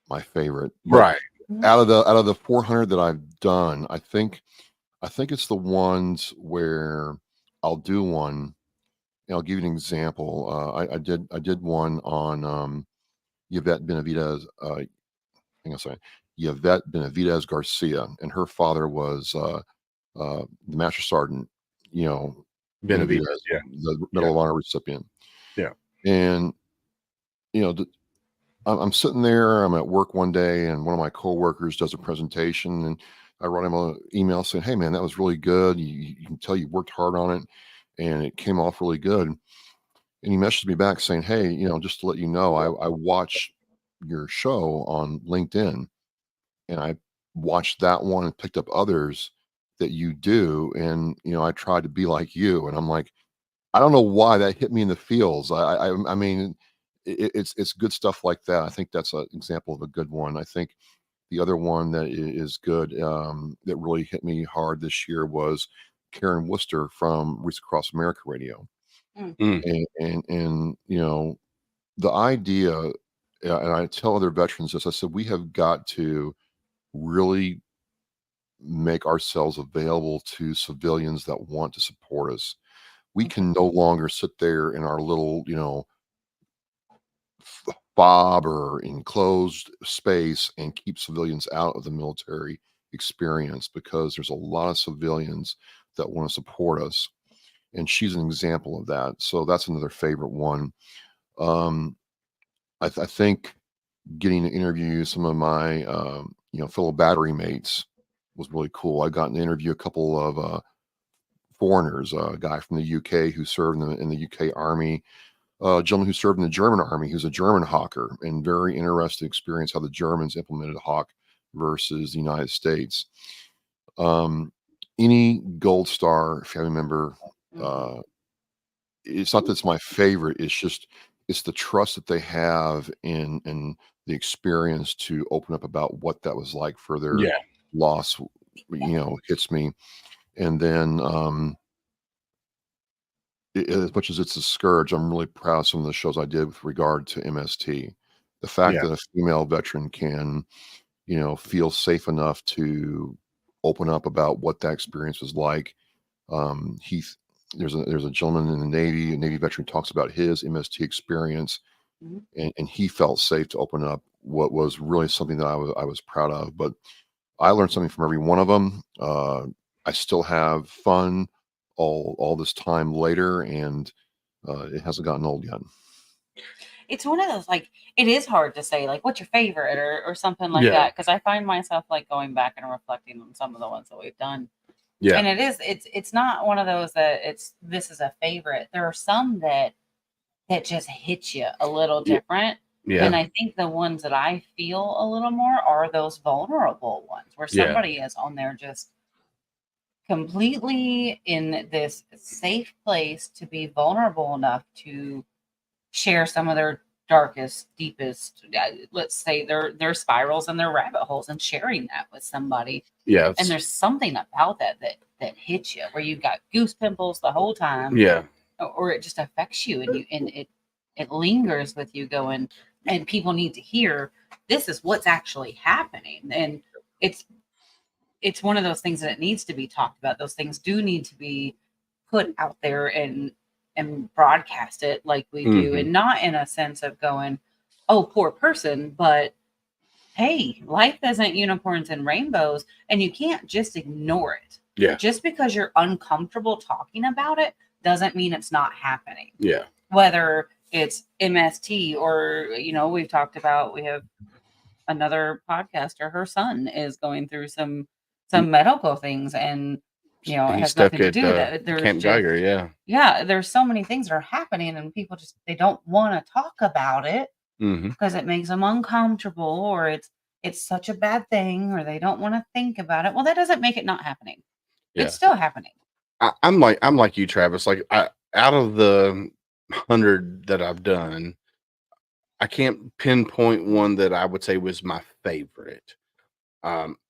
my favorite. Right. Out of the 400 that I've done, I think it's the ones where I'll do one. And I'll give you an example. I did one on Yvette Benavidez, Yvette Benavidez Garcia, and her father was the Master Sergeant, Benavidez, the Medal of Honor recipient. Yeah. And I'm sitting there. I'm at work one day, and one of my coworkers does a presentation, and I write him an email saying, "Hey, man, that was really good. You can tell you worked hard on it, and it came off really good." And he messaged me back saying, "Hey, just to let you know, I watch your show on LinkedIn, and I watched that one and picked up others that you do, and I tried to be like you." And I'm like, I don't know why that hit me in the feels. I mean, it's good stuff like that. I think that's an example of a good one. I think the other one that is good that really hit me hard this year was Karen Worcester from Reach Across America Radio. And the idea, and I tell other veterans this, I said, we have got to really make ourselves available to civilians that want to support us. We can no longer sit there in our little, fob or enclosed space and keep civilians out of the military experience, because there's a lot of civilians that want to support us. And she's an example of that. So that's another favorite one. I think getting to interview some of my, fellow battery mates was really cool. I got to interview a couple of foreigners, a guy from the UK who served in the UK Army, a gentleman who served in the German Army, who's a German hawker, and very interesting experience how the Germans implemented hawk versus the United States. Any Gold Star family member, it's not that it's my favorite. It's the trust that they have in the experience to open up about what that was like for their loss, hits me. And then, as much as it's a scourge, I'm really proud of some of the shows I did with regard to MST. The fact that a female veteran can, feel safe enough to open up about what that experience was like. There's a gentleman in the Navy, a Navy veteran, talks about his MST experience, and he felt safe to open up. What was really something that I was proud of. But I learned something from every one of them. I still have fun all this time later, and it hasn't gotten old yet. It's one of those, like, it is hard to say, like, what's your favorite or something like that, because I find myself like going back and reflecting on some of the ones that we've done. Yeah. And it's not one of those that this is a favorite. There are some that that just hit you a little different. Yeah. And I think the ones that I feel a little more are those vulnerable ones where somebody is on there just completely in this safe place to be vulnerable enough to share some of their darkest, deepest, let's say their spirals and their rabbit holes, and sharing that with somebody. Yeah. And there's something about that hits you where you've got goose pimples the whole time. Yeah. Or it just affects you, and it lingers with you going, and people need to hear this is what's actually happening. And it's one of those things that it needs to be talked about. Those things do need to be put out there and broadcast it like we do, and not in a sense of going, oh, poor person, but hey, life isn't unicorns and rainbows, and you can't just ignore it. Yeah. Just because you're uncomfortable talking about it doesn't mean it's not happening. Yeah. Whether it's MST or, we've talked about, we have another podcaster, her son is going through some medical things, and it has nothing to do with it. There's Camp Geiger, yeah. Yeah, there's so many things that are happening, and people just, they don't want to talk about it because it makes them uncomfortable, or it's such a bad thing, or they don't want to think about it. Well, that doesn't make it not happening. Yeah. It's still happening. I'm like you, Travis. Like, out of the 100 that I've done, I can't pinpoint one that I would say was my favorite.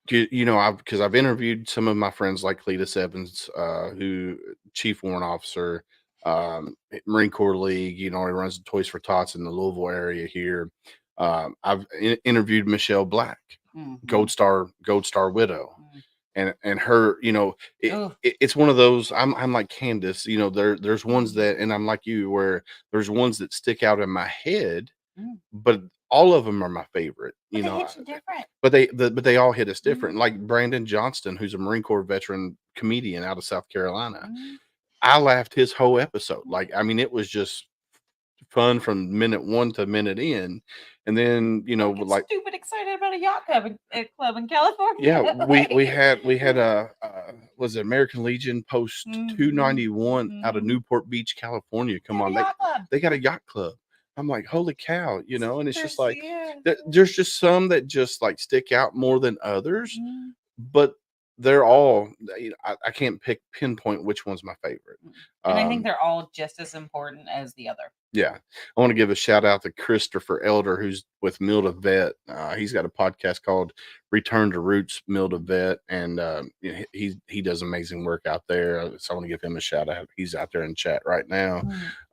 Because I've interviewed some of my friends like Cletus Evans, who Chief Warrant Officer, Marine Corps League. He runs the Toys for Tots in the Louisville area here. I've interviewed Michelle Black, Gold Star Widow. And her, it's one of those. I'm like Candace. There's ones that, and I'm like you, where there's ones that stick out in my head, but all of them are my favorite. They hit you different. But they all hit us different. Like Brandon Johnston, who's a Marine Corps veteran comedian out of South Carolina. I laughed his whole episode. Like, I mean, it was just fun from minute 1 to minute in. And then, like stupid excited about a yacht club in California. Yeah, we had a was it American Legion Post 291 out of Newport Beach, California. Come on, they got a yacht club. I'm like, holy cow, and it's just like there's just some that just like stick out more than others, but they're all, I can't pinpoint which one's my favorite. And I think they're all just as important as the other. Yeah. I want to give a shout out to Christopher Elder, who's with Mill to Vet. He's got a podcast called Return to Roots Mill to Vet, and he does amazing work out there. So I want to give him a shout out. He's out there in chat right now.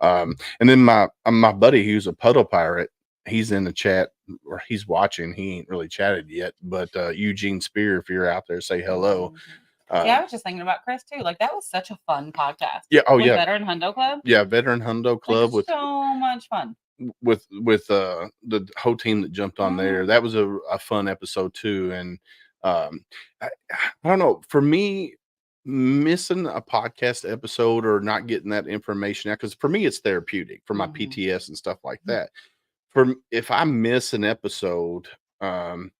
And then my buddy, who's a puddle pirate, he's in the chat, or he's watching. He ain't really chatted yet, but Eugene Spear, if you're out there, say hello. I was just thinking about Chris too. Like, that was such a fun podcast. Yeah. Oh, yeah. Veteran Hundo Club. Yeah, Veteran Hundo Club, with so much fun. With the whole team that jumped on there. That was a fun episode too. And I don't know. For me, missing a podcast episode or not getting that information out, because for me it's therapeutic for my PTS and stuff like that. If I miss an episode, it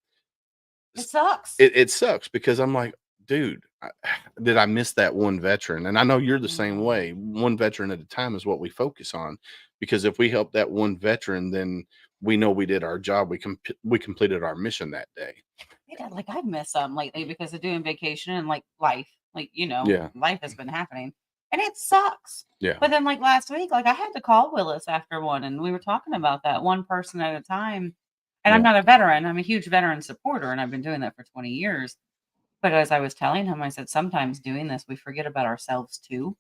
sucks. It sucks, because I'm like, dude, did I miss that one veteran? And I know you're the same way. One veteran at a time is what we focus on, because if we help that one veteran, then we know we did our job. We completed our mission that day. Yeah, like, I've missed some lately because of doing vacation and like life, life has been happening, and it sucks. Yeah. But then, like, last week, like, I had to call Willis after one, and we were talking about that one person at a time. And I'm not a veteran. I'm a huge veteran supporter, and I've been doing that for 20 years. But as I was telling him, I said, sometimes doing this, we forget about ourselves too.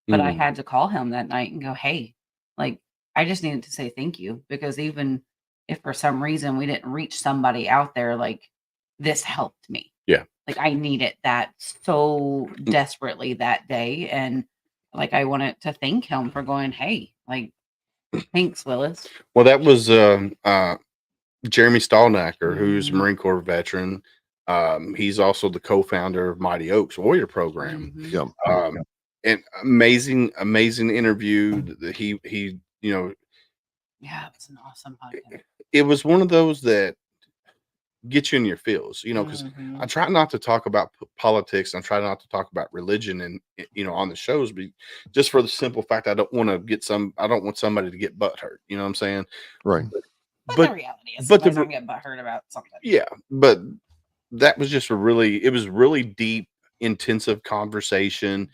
But I had to call him that night and go, hey, like, I just needed to say thank you, because even if for some reason we didn't reach somebody out there, like, this helped me. Yeah. Like, I needed that so desperately that day. And like, I wanted to thank him for going, hey, like, thanks, Willis. Well, that was Jeremy Stallnacker, who's a Marine Corps veteran. He's also the co-founder of Mighty Oaks Warrior Program. And amazing interview. He yeah, it's an awesome podcast. It was one of those that get you in your feels, because I try not to talk about politics. I try not to talk about religion and, on the shows, just for the simple fact, I don't want somebody to get butthurt. You know what I'm saying? Right. But the reality is somebody's going to get butthurt about something. Yeah. But that was just it was really deep, intensive conversation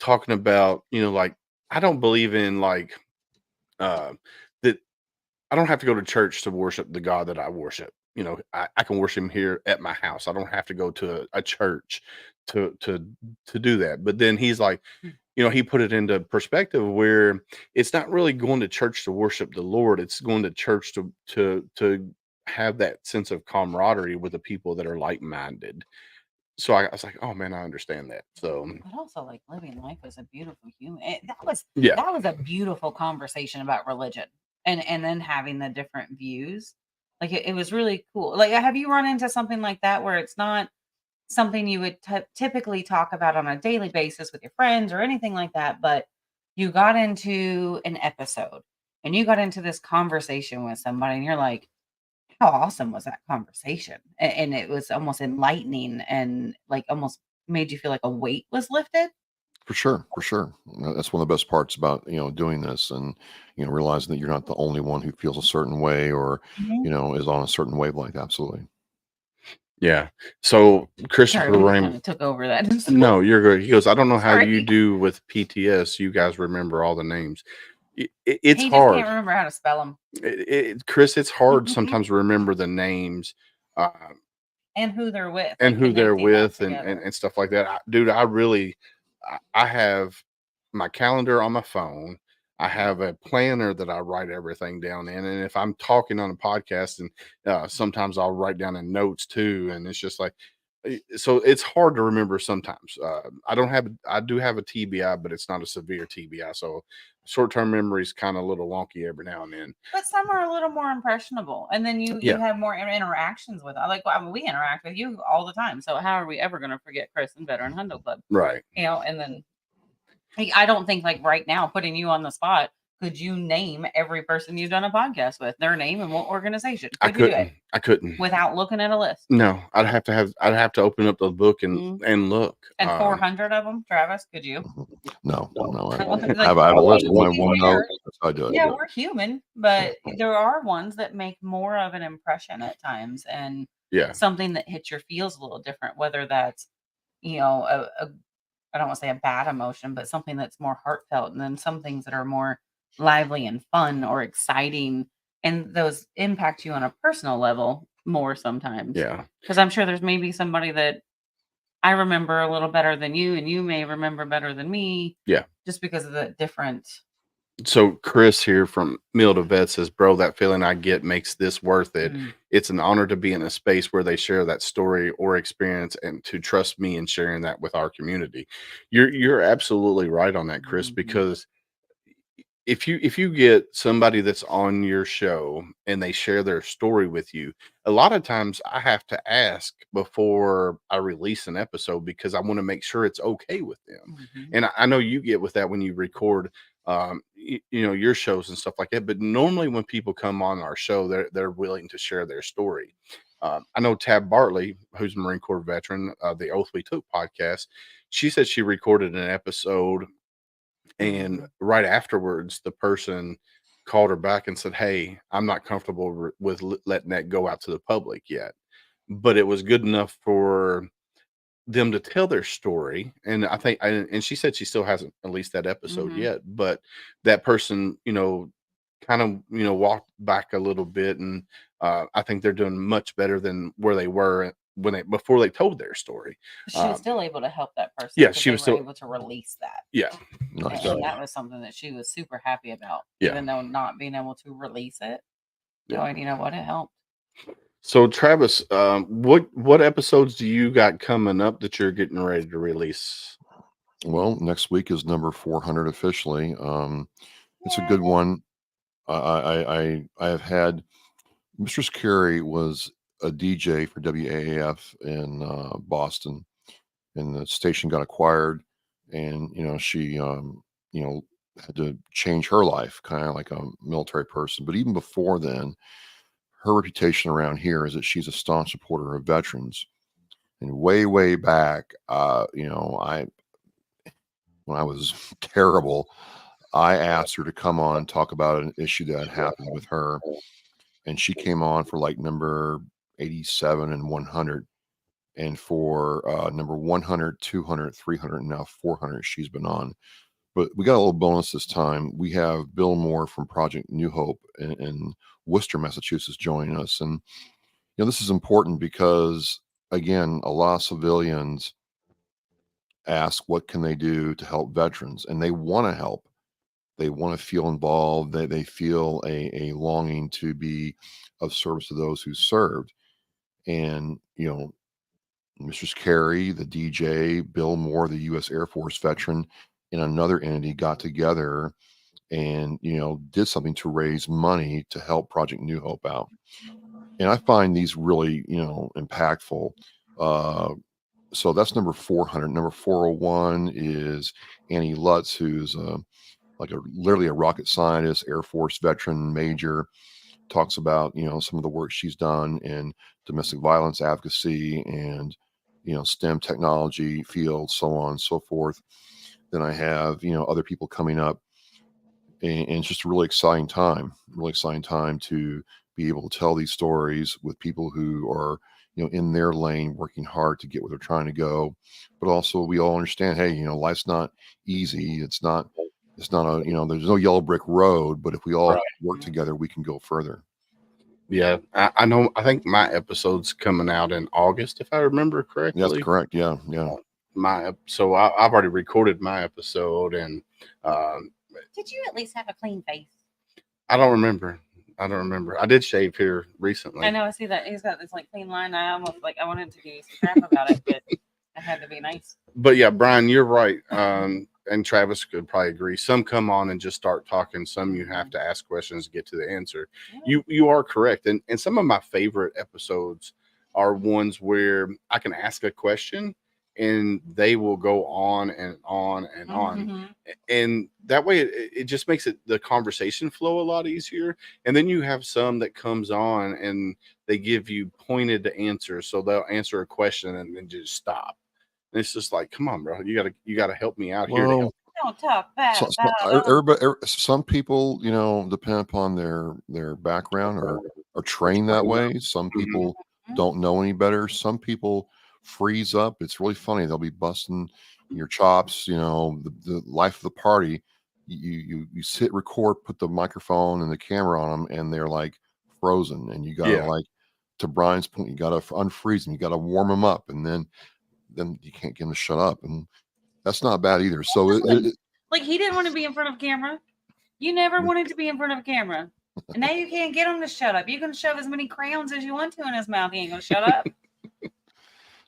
talking about, like, I don't believe in that I don't have to go to church to worship the God that I worship. I can worship him here at my house. I don't have to go to a church to do that. But then he's like, he put it into perspective where it's not really going to church to worship the Lord. It's going to church to have that sense of camaraderie with the people that are like-minded. So I was like, oh man, I understand that. So, but also like living life as a beautiful human. That was a beautiful conversation about religion. And then having the different views, like it was really cool. Like, have you run into something like that where it's not something you would typically talk about on a daily basis with your friends or anything like that, but you got into an episode and you got into this conversation with somebody and you're like, how awesome was that conversation? And it was almost enlightening and like almost made you feel like a weight was lifted. For sure. That's one of the best parts about, doing this and, realizing that you're not the only one who feels a certain way or, is on a certain wavelength. Absolutely. Yeah. So Christopher Raymond took over that. No, you're good. He goes, I don't know how you do with PTS. You guys remember all the names. It's he hard. Just can't remember how to spell them. Chris, it's hard sometimes to remember the names. And who they're with. And who they're with and stuff like that. Dude, I have my calendar on my phone. I have a planner that I write everything down in. And if I'm talking on a podcast and sometimes I'll write down in notes too. And it's just like, so it's hard to remember sometimes. I do have a TBI, but it's not a severe TBI. So short-term memory is kind of a little wonky every now and then. But some are a little more impressionable. And then you have more interactions with them. Like, we interact with you all the time. So how are we ever going to forget Chris and Veteran Hundo Club? Right. And then I don't think like right now, putting you on the spot, could you name every person you've done a podcast with, their name and what organization? I couldn't without looking at a list. No, I'd have to open up the book and look. And 400 of them, Travis, could you? No. I have a list of my OneNote. That's how I do it. Yeah, we're human, but there are ones that make more of an impression at times, and something that hits your feels a little different. Whether that's I don't want to say a bad emotion, but something that's more heartfelt, and then some things that are more lively and fun or exciting, and those impact you on a personal level more sometimes. Yeah. Because I'm sure there's maybe somebody that I remember a little better than you, and you may remember better than me. Yeah. Just because of the different. So Chris here from Meal to Vet says, bro, that feeling I get makes this worth it. It's an honor to be in a space where they share that story or experience and to trust me in sharing that with our community. You're absolutely right on that, Chris, because if you get somebody that's on your show and they share their story with you, a lot of times I have to ask before I release an episode because I want to make sure it's okay with them. And I know you get with that when you record your shows and stuff like that. But normally when people come on our show, they're willing to share their story. I know Tab Bartley, who's a Marine Corps veteran, the Oath We Took podcast, she said she recorded an episode and right afterwards, the person called her back and said, hey, I'm not comfortable with letting that go out to the public yet. But it was good enough for them to tell their story. And I think, and she said she still hasn't released that episode yet, but that person, kind of, walked back a little bit. And I think they're doing much better than where they were before they told their story. She was still able to help that person. Yeah, she was still able to release that. Yeah. And that was something that she was super happy about, even though not being able to release it. Going, you know what, it helped. So Travis, what episodes do you got coming up that you're getting ready to release? Well, next week is number 400 officially. It's a good one. I have had Mistress Carey was a DJ for WAAF in Boston, and the station got acquired, and she had to change her life, kind of like a military person. But even before then, her reputation around here is that she's a staunch supporter of veterans. And way back, when I was terrible, I asked her to come on and talk about an issue that had happened with her. And she came on for like number 87 and 100. And for number 100, 200, 300, and now 400, she's been on. But we got a little bonus this time. We have Bill Moore from Project New Hope in Worcester, Massachusetts, joining us. And, this is important because, again, a lot of civilians ask what can they do to help veterans, and they want to help. They want to feel involved. They feel a longing to be of service to those who served. And, Mrs. Carey, the DJ, Bill Moore, the U.S. Air Force veteran, and another entity got together and, did something to raise money to help Project New Hope out. And I find these really, impactful. So that's number 400. Number 401 is Annie Lutz, who's literally a rocket scientist, Air Force veteran, major, talks about, some of the work she's done in domestic violence advocacy and, STEM technology fields, so on and so forth. Then I have, other people coming up, and it's just a really exciting time to be able to tell these stories with people who are, in their lane, working hard to get where they're trying to go. But also we all understand, hey, life's not easy. It's not a, there's no yellow brick road, but if we all work together, we can go further. Yeah, I know. I think my episode's coming out in August, if I remember correctly. That's correct. Yeah. So I've already recorded my episode, and did you at least have a clean face? I don't remember. I did shave here recently. I know. I see that he's got this clean line. I almost I wanted to give you some crap about it, but I had to be nice. But yeah, Brian, you're right. And Travis could probably agree. Some come on and just start talking. Some you have to ask questions to get to the answer. Yeah. You are correct. And some of my favorite episodes are ones where I can ask a question and they will go on and on and on. And that way it just makes the conversation flow a lot easier. And then you have some that comes on and they give you pointed answers. So they'll answer a question and then just stop. And it's just like, come on, bro, you gotta help me out here. Don't talk bad. Some people, depend upon their background or are trained that way. Some people don't know any better. Some people freeze up. It's really funny. They'll be busting your chops. The life of the party. You sit, record, put the microphone and the camera on them, and they're like frozen. And you gotta to Brian's point, you gotta unfreeze them. You gotta warm them up, and then you can't get them to shut up, and that's not bad either. So he didn't want to be in front of camera. You never wanted to be in front of camera, and now you can't get him to shut up. You can shove as many crayons as you want to in his mouth. He ain't gonna shut up.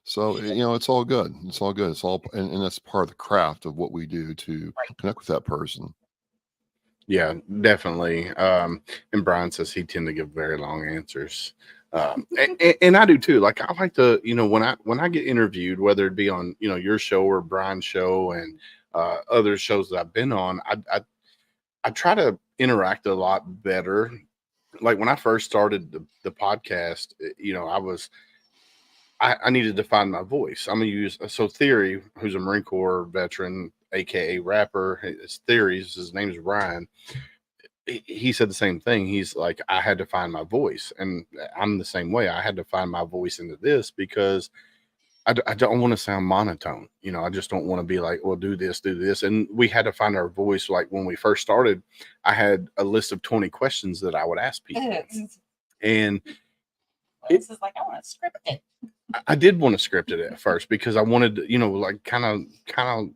So it's all good. It's all good. It's all, and that's part of the craft of what we do to connect with that person. Yeah, definitely. And Brian says he tend to give very long answers. And I do too. I like to, when I get interviewed, whether it be on, your show or Brian's show and other shows that I've been on, I try to interact a lot better. Like when I first started the podcast, I needed to find my voice. I'm going to use, Theory, who's a Marine Corps veteran, AKA rapper, his name is Ryan. He said the same thing. He's like, I had to find my voice, and I'm the same way. I had to find my voice into this because I don't want to sound monotone. I just don't want to be like, well, do this. And we had to find our voice. Like when we first started, I had a list of 20 questions that I would ask people. And this is like, I want to script it. I did want to script it at first because I wanted to, kind of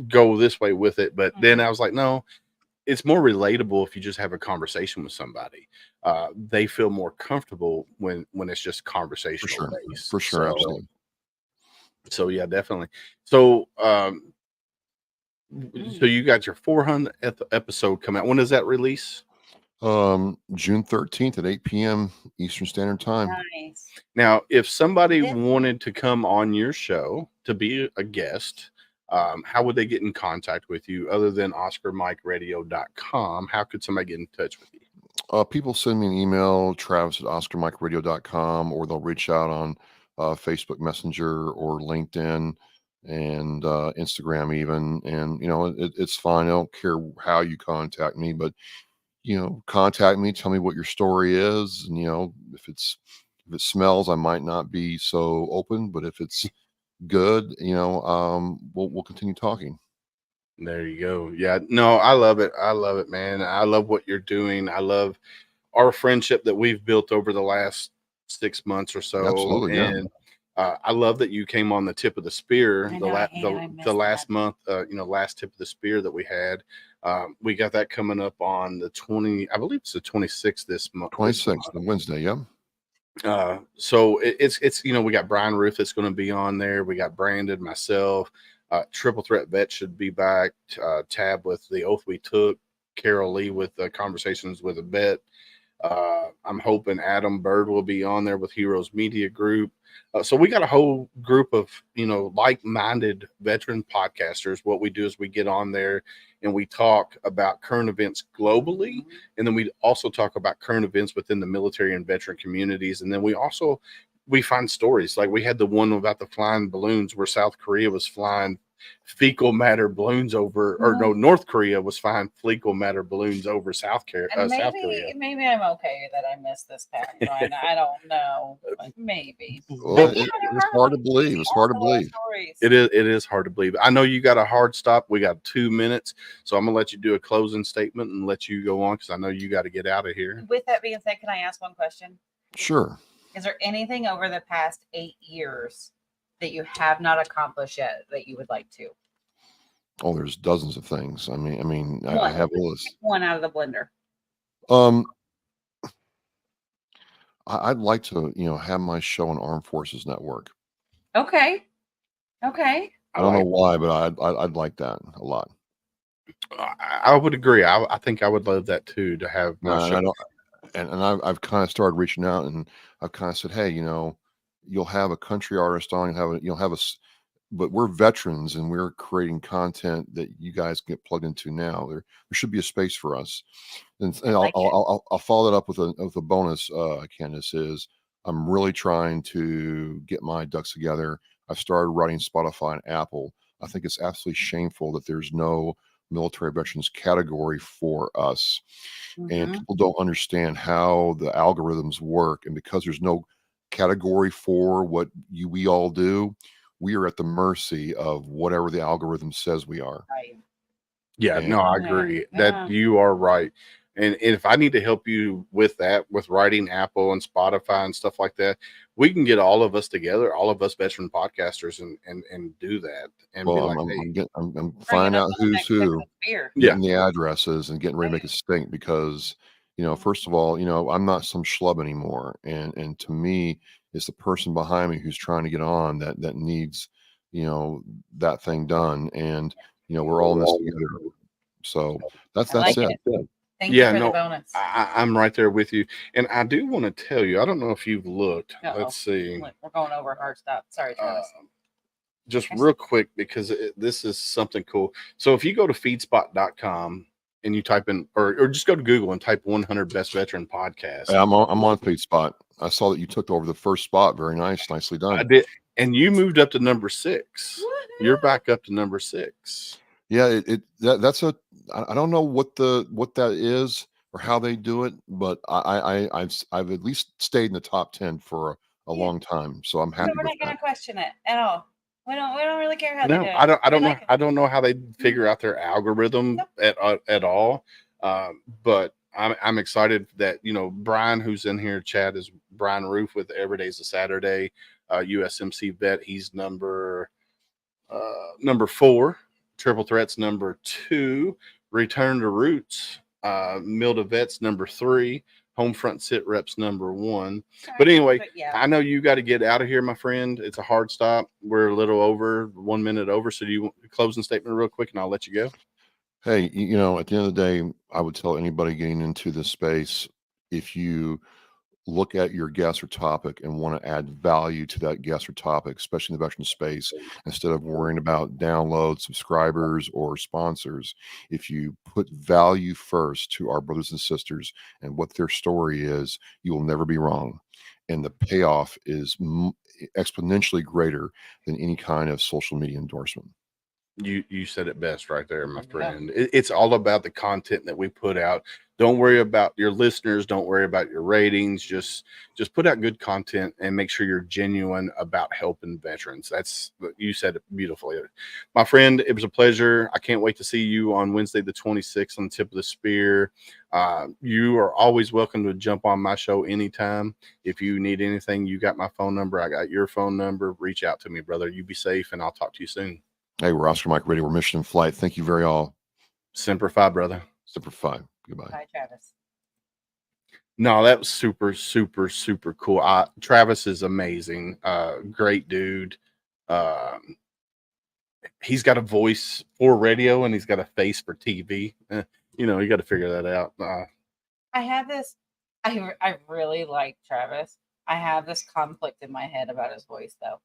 go this way with it. But then I was like, no, it's more relatable if you just have a conversation with somebody. They feel more comfortable when it's just conversational based. For sure, absolutely. So yeah, definitely. So so you got your 400th episode come out. When does that release? June 13th at 8 p.m. Eastern Standard Time. Nice. Now, if somebody wanted to come on your show to be a guest, how would they get in contact with you other than OscarMikeRadio.com? How could somebody get in touch with you? People send me an email, travis@oscarmikeradio.com, or they'll reach out on Facebook Messenger or LinkedIn and Instagram even. And, it's fine. I don't care how you contact me, but, contact me, tell me what your story is. And, if it smells, I might not be so open, but if it's good, we'll continue talking. There you go. Yeah, no, I love it. I love it, man. I love what you're doing. I love our friendship that we've built over the last 6 months or so. Absolutely, yeah. And I love that you came on the tip of the spear the last month. Last tip of the spear that we had. We got that coming up on the 20. I believe it's the 26th this month. 26th, the Wednesday, yeah. So it's we got Brian Ruth that's going to be on there. We got Brandon, myself. Triple Threat Vet should be back. Tab with The Oath We Took. Carol Lee with Conversations with a Vet. I'm hoping Adam Bird will be on there with Heroes Media Group. So we got a whole group of, like-minded veteran podcasters. What we do is we get on there and we talk about current events globally. And then we also talk about current events within the military and veteran communities. And then we find stories. Like we had the one about the flying balloons where South Korea was flying fecal matter balloons over, or no, North Korea was flying fecal matter balloons over South Korea. Maybe I'm okay that I missed this past one. I don't know. Maybe. Well, it's hard to believe. It's hard to believe. It is hard to believe. I know you got a hard stop. We got 2 minutes, so I'm gonna let you do a closing statement and let you go on because I know you got to get out of here. With that being said, can I ask one question? Sure. Is there anything over the past 8 years that you have not accomplished yet that you would like to? Oh, there's dozens of things. I have a list. One out of the blender. I'd like to, have my show on Armed Forces Network. Okay. I don't know why, but I'd like that a lot. I would agree. I think I would love that too, to have my show. I've kind of started reaching out, and I've kind of said, hey, you'll have a country artist on, but we're veterans and we're creating content that you guys get plugged into now. There should be a space for us. And I'll follow that up with a bonus, Candace, is I'm really trying to get my ducks together. I've started writing Spotify and Apple. I think it's absolutely shameful that there's no military veterans category for us. And people don't understand how the algorithms work. And because there's no category for what we all do, we are at the mercy of whatever the algorithm says we are. Right. Yeah, no, I agree that you are right. And if I need to help you with that, with writing Apple and Spotify and stuff like that, we can get all of us together, all of us veteran podcasters, and do that. And I'm finding out who's who, getting the addresses, and getting ready to make a stink because, first of all, I'm not some schlub anymore, and to me, it's the person behind me who's trying to get on that needs, that thing done, and we're all in this together. So that's it. Thank you for the bonus. I'm right there with you. And I do want to tell you, I don't know if you've looked. Let's see. We're going over hard stop. Sorry, Travis. Just real quick, because this is something cool. So if you go to feedspot.com and you type in, or just go to Google and type 100 best veteran podcasts. I'm on Feedspot. I saw that you took over the first spot. Very nice. Nicely done. I did. And you moved up to number 6. You're back up to number 6. Yeah, that's I don't know what that is or how they do it, but I've at least stayed in the top 10 for a long time, so I'm happy. We're not going to question it at all. We don't really care how they do it. I don't know how they figure out their algorithm at all. But I'm excited that Brian, who's in here, Chad, is Brian Roof with Every Day's a Saturday, USMC vet. He's number 4. Triple Threats number 2, Return to Roots, Milda Vets number 3, Homefront Sitrep's number 1. But anyway, I know you got to get out of here, my friend. It's a hard stop. We're a little over 1 minute over. So do you want a closing statement real quick, and I'll let you go? Hey, at the end of the day, I would tell anybody getting into this space, if you look at your guest or topic and want to add value to that guest or topic, especially in the veteran space, instead of worrying about downloads, subscribers, or sponsors, if you put value first to our brothers and sisters and what their story is, you will never be wrong. And the payoff is exponentially greater than any kind of social media endorsement. You said it best right there, my friend. It's all about the content that we put out. Don't worry about your listeners. Don't worry about your ratings. Just put out good content and make sure you're genuine about helping veterans. You said it beautifully. My friend, it was a pleasure. I can't wait to see you on Wednesday, the 26th on the Tip of the Spear. You are always welcome to jump on my show anytime. If you need anything, you got my phone number. I got your phone number. Reach out to me, brother. You be safe, and I'll talk to you soon. Hey, we're Oscar Mike Radio. We're Mission in Flight. Thank you very all. Semper Fi, brother. Semper Fi. Goodbye. Bye, Travis. No, that was super, super, super cool. Travis is amazing. Great dude. He's got a voice for radio and he's got a face for TV. You got to figure that out. I have this. I really like Travis. I have this conflict in my head about his voice, though.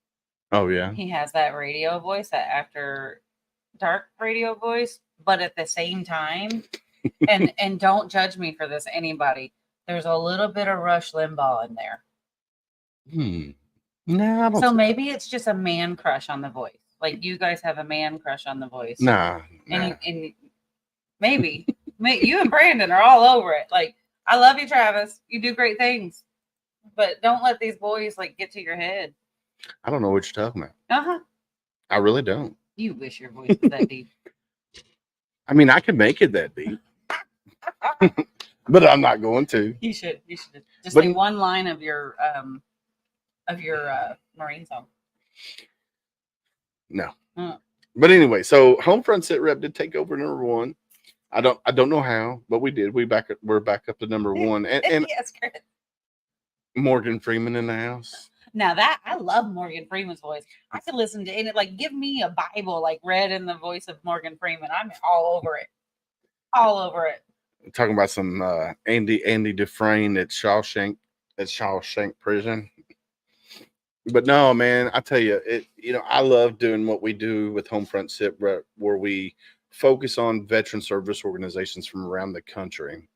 Oh, yeah. He has that radio voice, that after dark radio voice, but at the same time, and don't judge me for this, anybody, there's a little bit of Rush Limbaugh in there. Nah, I don't so maybe it's just a man crush on the voice. Like you guys have a man crush on the voice. Nah. And maybe you and Brandon are all over it. Like, I love you, Travis. You do great things, but don't let these boys get to your head. I don't know what you're talking about. Uh-huh. I really don't. You wish your voice was that deep. I mean, I could make it that deep. But I'm not going to. You should just say one line of your Marine song. No. But anyway, so Homefront Sitrep did take over number 1. I don't know how, but we did. We're back up to number 1. And yes, Chris. Morgan Freeman in the house. Now that I love Morgan Freeman's voice. I could listen to it. Give me a Bible read in the voice of Morgan Freeman. I'm all over it. All over it. Talking about some Andy Dufresne at Shawshank prison. But no, man, I tell you, I love doing what we do with Homefront Sitrep, where we focus on veteran service organizations from around the country.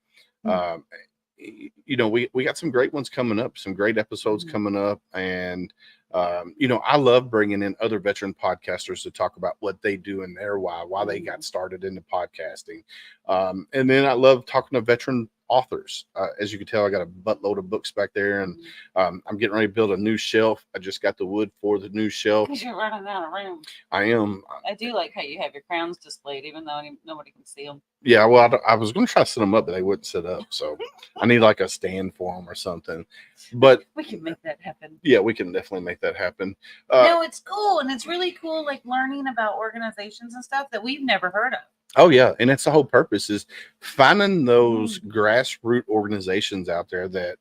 We got some great ones coming up, some great episodes coming up. And, I love bringing in other veteran podcasters to talk about what they do and why they got started into podcasting. And then I love talking to veteran authors. As you can tell, I got a buttload of books back there, and I'm getting ready to build a new shelf. I just got the wood for the new shelf. Because you're running out of room. I am. I do like how you have your crowns displayed, even though nobody can see them. Yeah, well, I was going to try to set them up, but they wouldn't sit up. So I need a stand for them or something. But we can make that happen. Yeah, we can definitely make that happen. No, it's cool. And it's really cool, learning about organizations and stuff that we've never heard of. Oh, yeah. And that's the whole purpose, is finding those grassroots organizations out there that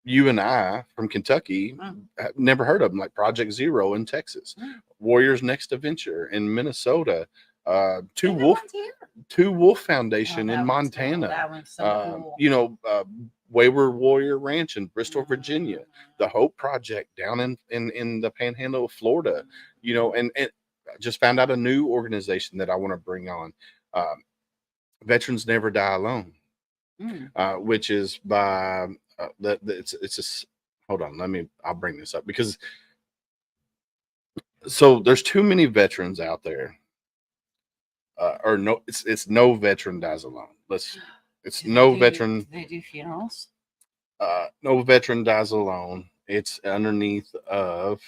you and I from Kentucky have never heard of them, like Project Zero in Texas, Warriors Next Adventure in Minnesota, Two Wolf Foundation in Montana. That one's so cool. Wayward Warrior Ranch in Bristol, Virginia, the Hope Project down in the Panhandle of Florida, and I just found out a new organization that I want to bring on. Veterans Never Die Alone, which is by hold on, I'll bring this up, because so there's too many veterans out there. It's No Veteran Dies Alone. Veteran. They do funerals. No Veteran Dies Alone. It's underneath of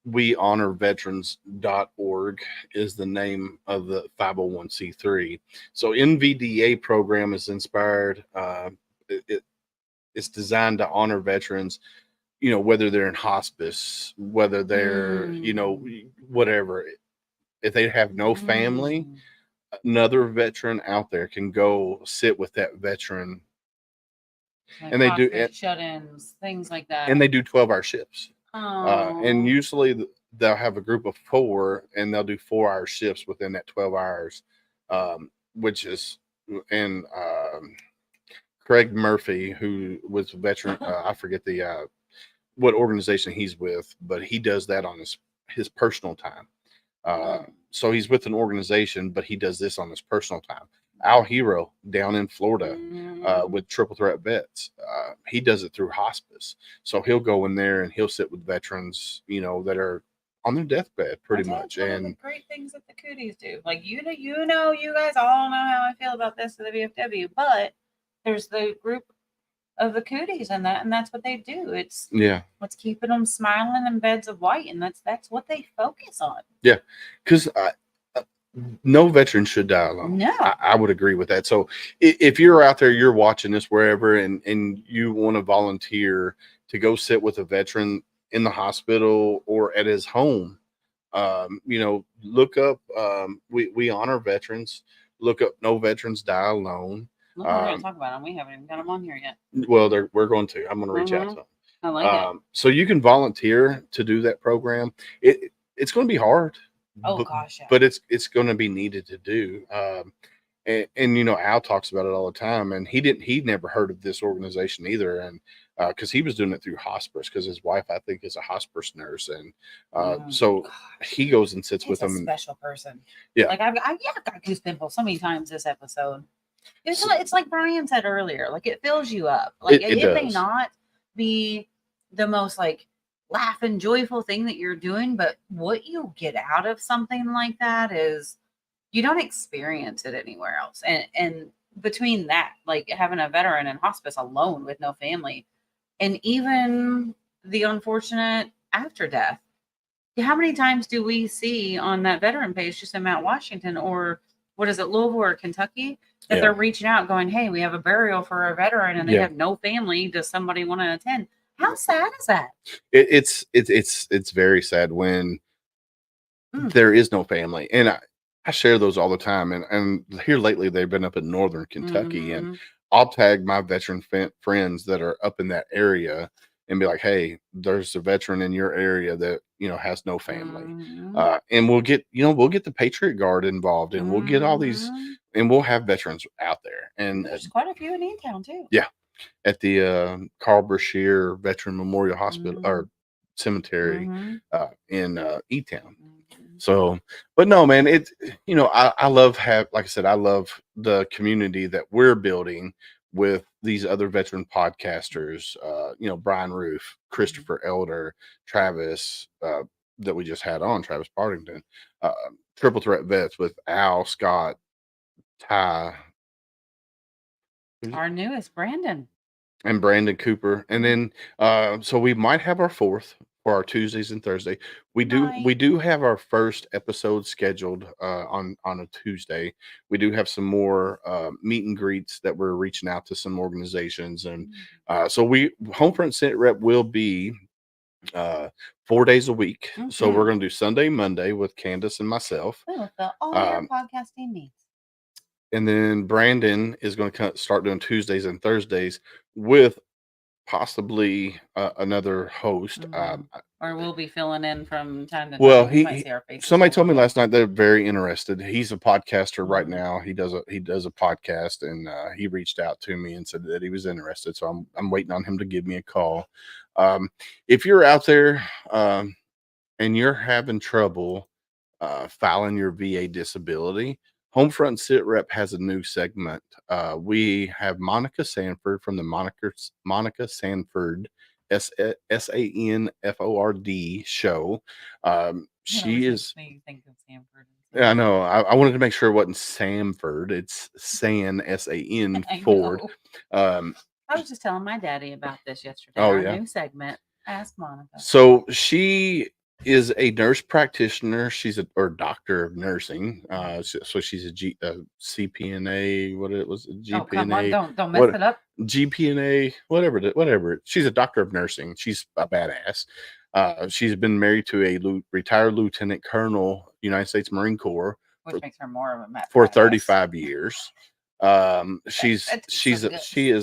WeHonorVeterans.org is the name of the 501c3. So NVDA program is inspired. It's designed to honor veterans, whether they're in hospice, whether they're, whatever. If they have no family, another veteran out there can go sit with that veteran. And they do shut-ins, things like that. And they do 12-hour shifts. And usually they'll have a group of 4 and they'll do 4-hour shifts within that 12 hours, which is, and Craig Murphy, who was a veteran. I forget the what organization he's with, but he does that on his personal time. So he's with an organization, but he does this on his personal time. Al Hero down in Florida with Triple Threat Vets, he does it through hospice. So he'll go in there and he'll sit with veterans, that are on their deathbed pretty much. One of the great things that the cooties do. Like, you guys all know how I feel about this at the VFW, but there's the group of the cooties and that's what they do. It's keeping them smiling in beds of white, and that's what they focus on. Yeah, because no veteran should die alone. No, I would agree with that. So if you're out there, you're watching this wherever, and you want to volunteer to go sit with a veteran in the hospital or at his home, look up. We honor veterans. Look up No Veterans Die Alone. We're going to talk about them. We haven't even got them on here yet. Well, we're going to. I'm going to reach out to them. I like it. So you can volunteer to do that program. It's going to be hard. Oh, gosh, yeah. But it's going to be needed to do. And Al talks about it all the time, and he never heard of this organization either, and because he was doing it through hospice, because his wife, I think, is a hospice nurse, and so he goes and sits with them. A special person. Yeah, like I've got goose pimples so many times this episode. It's like Brian said earlier, like it fills you up. Like it may not be the most like laugh and joyful thing that you're doing, but what you get out of something like that is you don't experience it anywhere else. And between that, like having a veteran in hospice alone with no family, and even the unfortunate after death, how many times do we see on that veteran page just in Mount Washington, or what is it, Louisville or Kentucky, that they're reaching out going, hey, we have a burial for a veteran and they have no family. Does somebody want to attend? How sad is that? It's very sad when there is no family. And I share those all the time. And here lately, they've been up in northern Kentucky, and I'll tag my veteran friends that are up in that area and be like, hey, there's a veteran in your area that, has no family. And we'll get the Patriot Guard involved, and we'll get all these, and we'll have veterans out there. And there's quite a few in E-Town too. Yeah. At the Carl Brashear Veteran Memorial Hospital or Cemetery in E-Town. So, but no, man, I love like I said, I love the community that we're building with these other veteran podcasters, Brian Roof, Christopher Elder, Travis, that we just had on, Travis Partington, Triple Threat Vets with Al, Scott, Ty. Our newest, Brandon. And Brandon Cooper. And then, so we might have our fourth for our Tuesdays and Thursday. We do have our first episode scheduled on a Tuesday. We do have some more meet and greets that we're reaching out to some organizations. And so Homefront Sitrep will be 4 days a week. So we're going to do Sunday, Monday with Candace and myself. With all your podcasting needs. And then Brandon is going to start doing Tuesdays and Thursdays with possibly another host. Or we'll be filling in from time to time. Well, somebody told me last night they're very interested. He's a podcaster right now. He does a podcast, and he reached out to me and said that he was interested. So I'm waiting on him to give me a call. If you're out there and you're having trouble filing your VA disability, Homefront Sitrep has a new segment. We have Monica Sanford from the Monica Sanford SANFORD show. She is. Yeah, I know. I wanted to make sure it wasn't Sanford. It's San SAN Ford. I was just telling my daddy about this yesterday. Oh, our new segment. Ask Monica. So she is a nurse practitioner. She's or doctor of nursing. So she's a CPNA. What it was? GPNA. Oh, come on, don't mess it up. GPNA. Whatever. She's a doctor of nursing. She's a badass. She's been married to a retired lieutenant colonel, United States Marine Corps, which makes her more of a for 35 years. She is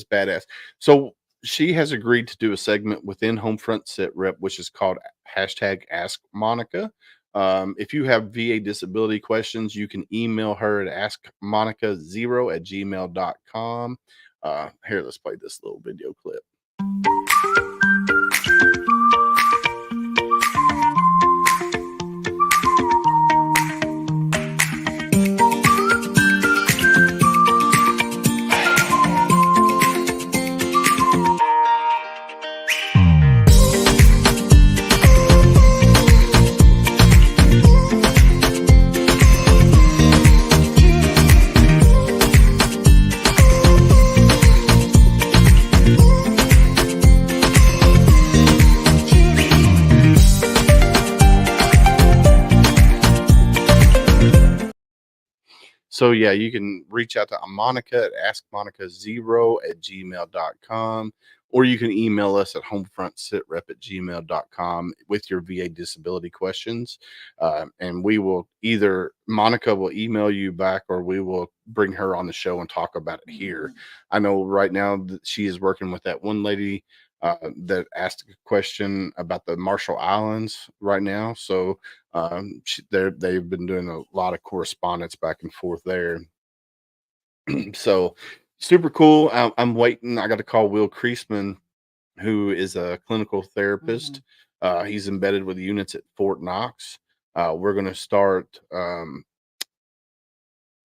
badass. So she has agreed to do a segment within Homefront Sitrep, which is called #AskMonica. If you have VA disability questions, you can email her at askmonica0@gmail.com. Here, let's play this little video clip. So yeah, you can reach out to Monica at askmonica0@gmail.com, or you can email us at homefrontsitrep@gmail.com with your VA disability questions. And we will Monica will email you back, or we will bring her on the show and talk about it here. I know right now that she is working with that one lady that asked a question about the Marshall Islands right now. So they've been doing a lot of correspondence back and forth there. So super cool. I'm waiting. I got to call Will Creasman, who is a clinical therapist. He's embedded with units at Fort Knox. We're going to start a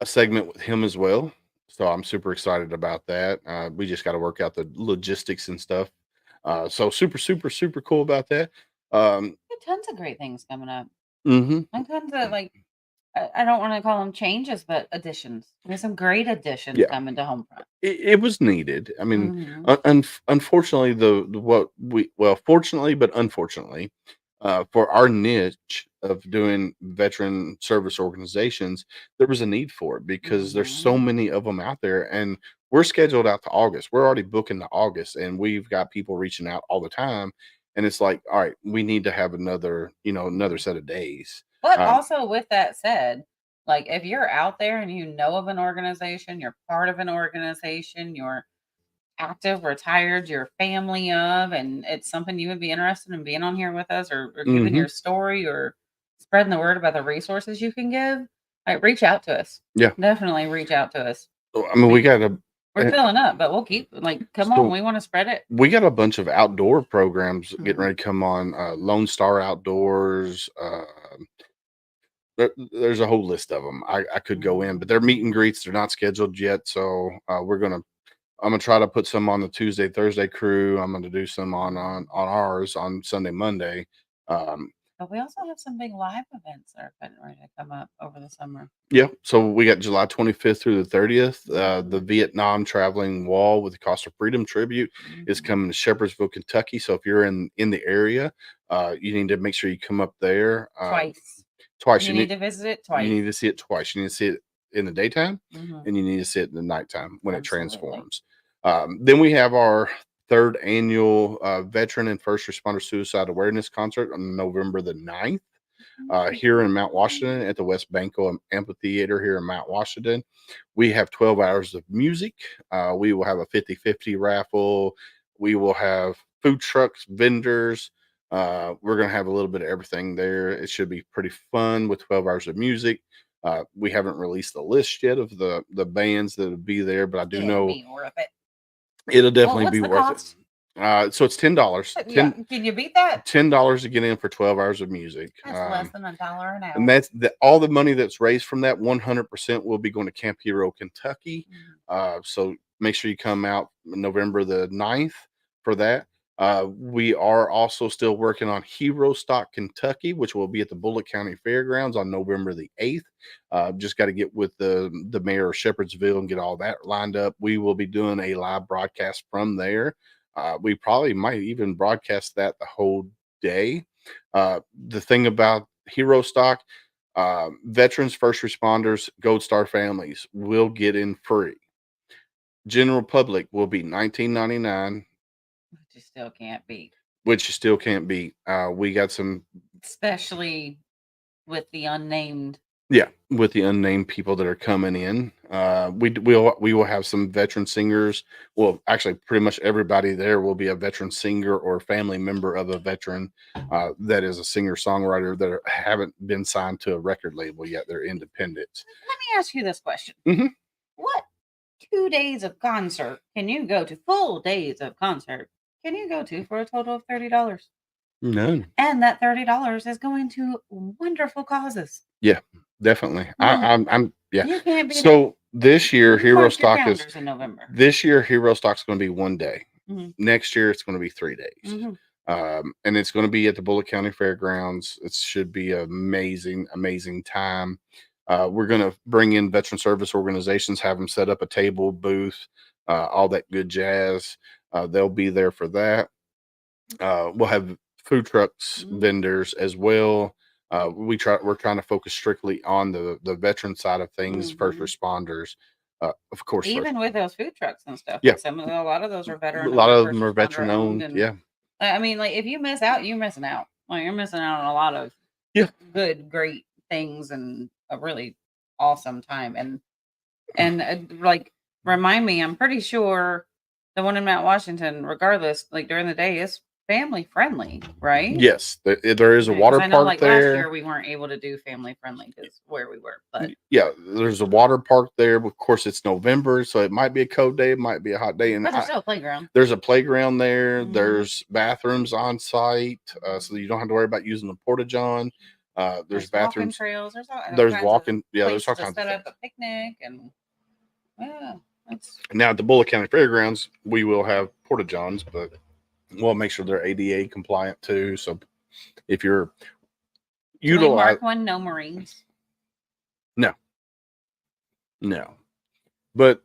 segment with him as well. So I'm super excited about that. We just got to work out the logistics and stuff. So super cool about that. Tons of great things coming up. And tons of I don't want to call them changes, but additions. There's some great additions coming to Homefront. It was needed. I mean, unfortunately, fortunately, but unfortunately, for our niche of doing veteran service organizations, there was a need for it because there's so many of them out there, and we're scheduled out to August. We're already booking to August, and we've got people reaching out all the time. And it's like, all right, we need to have another set of days. But also, with that said, like if you're out there and you know of an organization, you're part of an organization, you're active, retired, you're family of, and it's something you would be interested in being on here with us, or giving your story, or spreading the word about the resources you can give, reach out to us. Yeah, definitely reach out to us. I mean, we're filling up, but we'll keep come on, we want to spread it. We got a bunch of outdoor programs getting ready to come on. Lone Star Outdoors. There's a whole list of them. I could go in, but they're meet and greets. They're not scheduled yet, so I'm gonna try to put some on the Tuesday, Thursday crew. I'm gonna do some on ours on Sunday, Monday. But we also have some big live events that are ready to come up over the summer. Yeah, so we got July 25th through the 30th. The Vietnam Traveling Wall with the Cost of Freedom tribute is coming to Shepherdsville, Kentucky. So if you're in the area, you need to make sure you come up there twice. You need to visit it twice. You need to see it twice. You need to see it in the daytime, and you need to see it in the nighttime when it transforms. Then we have our third annual Veteran and First Responder Suicide Awareness Concert on November the 9th here in Mount Washington at the West Banco Amphitheater here in Mount Washington. We have 12 hours of music. We will have a 50-50 raffle. We will have food trucks, vendors. We're going to have a little bit of everything there. It should be pretty fun with 12 hours of music. We haven't released the list yet of the bands that will be there, but I do know be worth it. It'll definitely be worth it. So it's $10. Can you beat that? $10 to get in for 12 hours of music. That's less than $1 an hour. And that's all the money that's raised from that. 100% will be going to Camp Hero, Kentucky. So make sure you come out November the 9th for that. We are also still working on Hero Stock, Kentucky, which will be at the Bullitt County Fairgrounds on November the 8th. Just got to get with the mayor of Shepherdsville and get all that lined up. We will be doing a live broadcast from there. We probably might even broadcast that the whole day. The thing about Hero Stock, veterans, first responders, Gold Star families will get in free. General public will be $19.99. Which you still can't beat. We got some, especially with the unnamed. Yeah, with the unnamed people that are coming in. We will have some veteran singers. Well, actually, pretty much everybody there will be a veteran singer or family member of a veteran that is a singer-songwriter that haven't been signed to a record label yet. They're independent. Let me ask you this question. What 2 days of concert can you go to? Full days of concert can you go to for a total of $30? None. And that $30 is going to wonderful causes. Yeah, definitely. I'm yeah. You can't be so this year Hero Stock is in November. This year Hero Stock's going to be 1 day. Mm-hmm. Next year it's going to be 3 days. Mm-hmm. And it's going to be at the Bullitt County Fairgrounds. It should be an amazing time. We're going to bring in veteran service organizations, have them set up a table, booth, all that good jazz. They'll be there for that. We'll have food trucks, vendors as well. We're trying to focus strictly on the veteran side of things, first responders. Of course, even with those food trucks and stuff. Yeah, a lot of those are veteran. A lot of them are veteran owned. Yeah. I mean, like if you miss out, you're missing out. Like you're missing out on a lot of good, great things and a really awesome time. And like remind me, I'm pretty sure the one in Mount Washington, regardless, like during the day, is family friendly, right? Yes, there is a water park there. Last year we weren't able to do family friendly because where we were, but yeah, there's a water park there. Of course, it's November, so it might be a cold day, it might be a hot day, and but there's still a playground. There's a playground there. Mm-hmm. There's bathrooms on site, so you don't have to worry about using the porta-john. There's bathrooms, walking trails. There's walking. Yeah, there's all kinds of set up a picnic and yeah. Now at the Bullitt County Fairgrounds, we will have porta-johns, but we'll make sure they're ADA compliant too. So if you're mark one, no Marines. No. But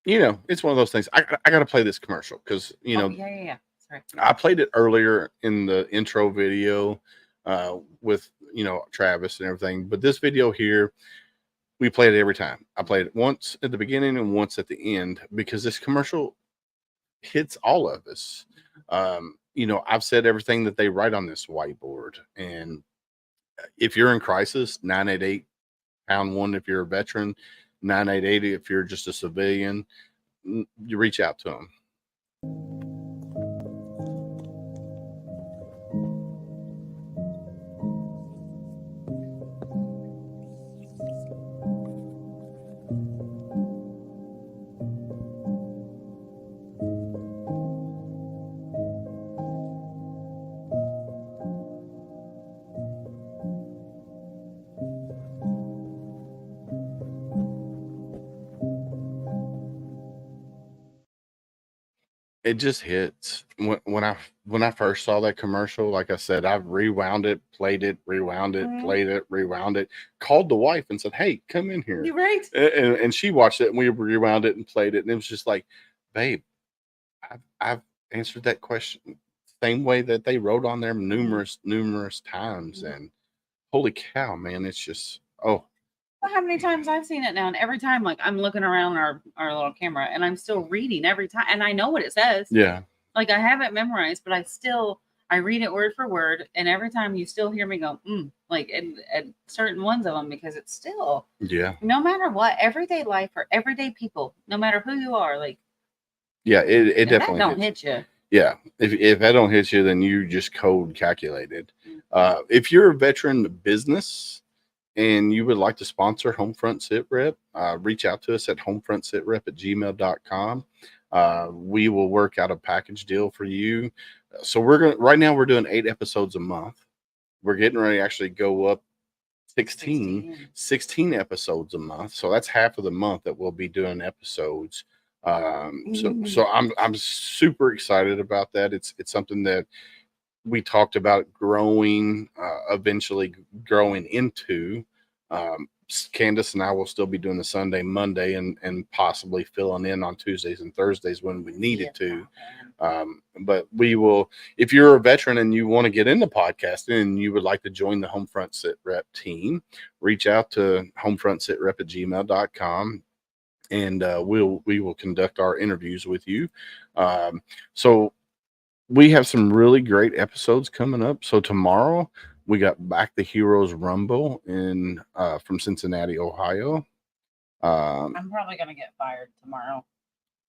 it's one of those things. I got to play this commercial because yeah. Sorry. I played it earlier in the intro video with Travis and everything. But this video here, we play it every time. I played it once at the beginning and once at the end because this commercial hits all of us. I've said everything that they write on this whiteboard, and if you're in crisis, 988 pound 1 if you're a veteran, 988 if you're just a civilian, you reach out to them. It just hits when I first saw that commercial. Like I said, I've rewound it, played it, rewound it, played it, rewound it. Called the wife and said, "Hey, come in here." You're right. And she watched it, and we rewound it and played it, and it was just like, "Babe, I've answered that question same way that they wrote on there numerous times." And holy cow, man, it's just how many times I've seen it now, and every time, like I'm looking around our little camera, and I'm still reading every time, and I know what it says. Yeah, like I have it memorized, but I read it word for word, and every time you still hear me go, like at certain ones of them because it's still no matter what, everyday life for everyday people, no matter who you are, like it definitely don't hit you. Yeah, if that don't hit you, then you just code calculated. If you're a veteran business and you would like to sponsor Homefront Sitrep, reach out to us at homefrontsitrep@gmail.com. We will work out a package deal for you. So right now we're doing 8 episodes a month. We're getting ready to actually go up 16 episodes a month. So that's half of the month that we'll be doing episodes. So I'm super excited about that. It's something that we talked about eventually growing into. Candace and I will still be doing the Sunday, Monday, and possibly filling in on Tuesdays and Thursdays when we needed to. But we will, if you're a veteran and you want to get into podcasting and you would like to join the Homefront Sitrep team, reach out to homefrontsitrep@gmail.com. And we will conduct our interviews with you. So we have some really great episodes coming up. So tomorrow we got Back the Heroes Rumble from Cincinnati, Ohio. I'm probably gonna get fired tomorrow.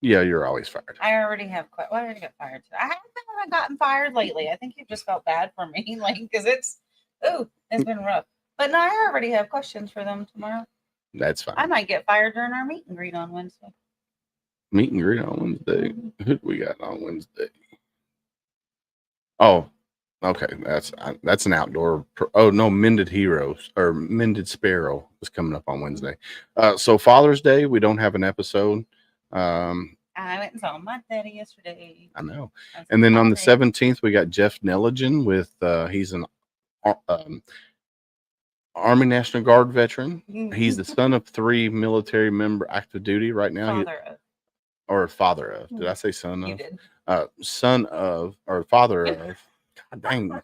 Yeah, you're always fired. I already have quit. Well, I already got fired. I haven't gotten fired lately. I think you just felt bad for me, like because it's been rough. But no, I already have questions for them tomorrow. That's fine. I might get fired during our meet and greet on Wednesday. Meet and greet on Wednesday. Who do we got on Wednesday? Oh, okay. That's an outdoor. Oh no, Mended Heroes or Mended Sparrow is coming up on Wednesday. So Father's Day, we don't have an episode. I went and saw my daddy yesterday. I know. And then on the 17th, we got Jeff Nelligan with he's an Army National Guard veteran. He's the son of 3 military member active duty right now. Father of. Did I say son of? You did. Son of or father of. God dang.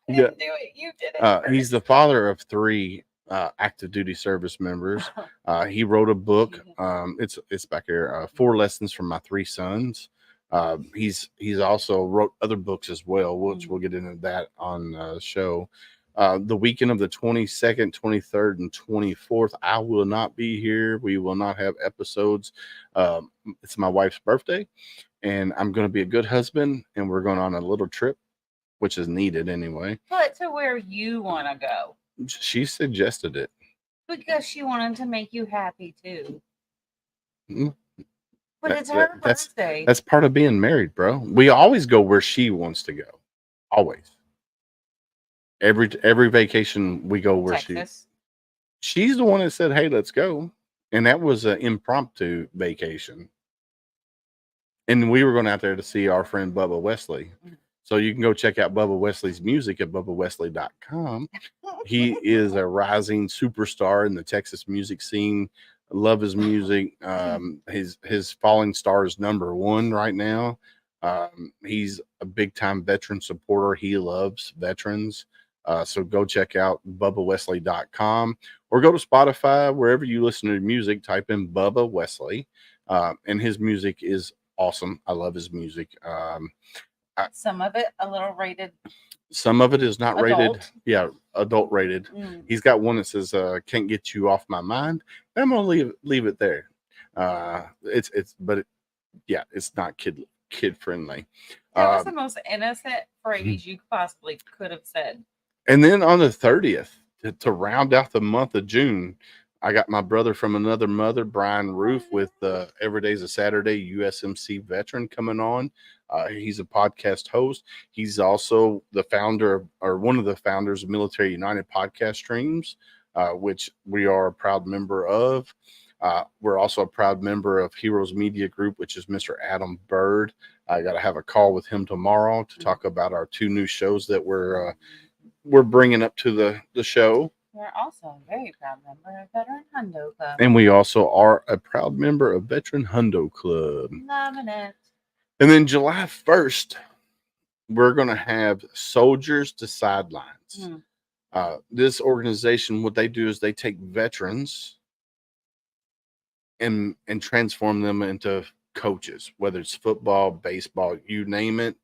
You didn't do it. You did it. He's the father of 3 active duty service members. He wrote a book. It's back here. 4 lessons from my 3 sons. He's also wrote other books as well, which we'll get into that on the show. The weekend of the 22nd, 23rd, and 24th, I will not be here. We will not have episodes. It's my wife's birthday, and I'm going to be a good husband, and we're going on a little trip, which is needed anyway. But to where you want to go. She suggested it. Because she wanted to make you happy, too. Mm-hmm. But it's her birthday. That's part of being married, bro. We always go where she wants to go. Always. Every vacation we go where she's the one that said, "Hey, let's go," and that was an impromptu vacation. And we were going out there to see our friend Bubba Wesley. So you can go check out Bubba Wesley's music at BubbaWesley.com. He is a rising superstar in the Texas music scene. Love his music. His Falling Star is #1 right now. He's a big time veteran supporter. He loves veterans. So go check out BubbaWesley.com or go to Spotify, wherever you listen to music, type in Bubba Wesley. And his music is awesome. I love his music. Some of it a little rated. Some of it is not rated. Yeah, adult rated. He's got one that says "Can't Get You Off My Mind." I'm gonna leave it there. It's not kid friendly. That was the most innocent phrase you possibly could have said. And then on the 30th, to round out the month of June, I got my brother from another mother, Brian Roof, with Every Day's a Saturday USMC veteran coming on. He's a podcast host. He's also the founder or one of the founders of Military United Podcast Streams, which we are a proud member of. We're also a proud member of Heroes Media Group, which is Mr. Adam Bird. I got to have a call with him tomorrow to talk about our 2 new shows that we're bringing up to the show. We're also a very proud member of Veteran Hundo Club. And we also are a proud member of Veteran Hundo Club. Loving it. And then July 1st, we're going to have Soldiers to Sidelines. This organization, what they do is they take veterans and transform them into coaches, whether it's football, baseball, you name it.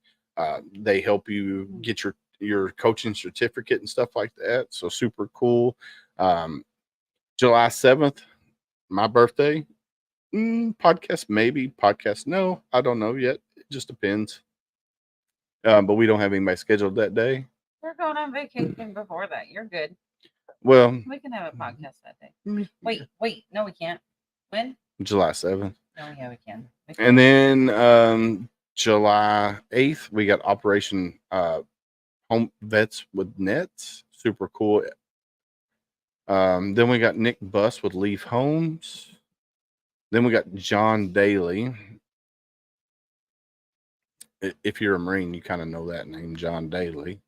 They help you get your coaching certificate and stuff like that. So super cool. July 7th, my birthday. Podcast maybe, podcast no. I don't know yet. It just depends. But we don't have anybody scheduled that day. We're going on vacation before that. You're good. Well, we can have a podcast that day. Wait. No, we can't. When? July 7th. Oh, yeah, we can. And then July 8th, we got Operation Home Vets with Nets. Super cool. Then we got Nick Buss with Leaf Homes. Then we got John Daly. If you're a Marine, you kind of know that name, John Daly.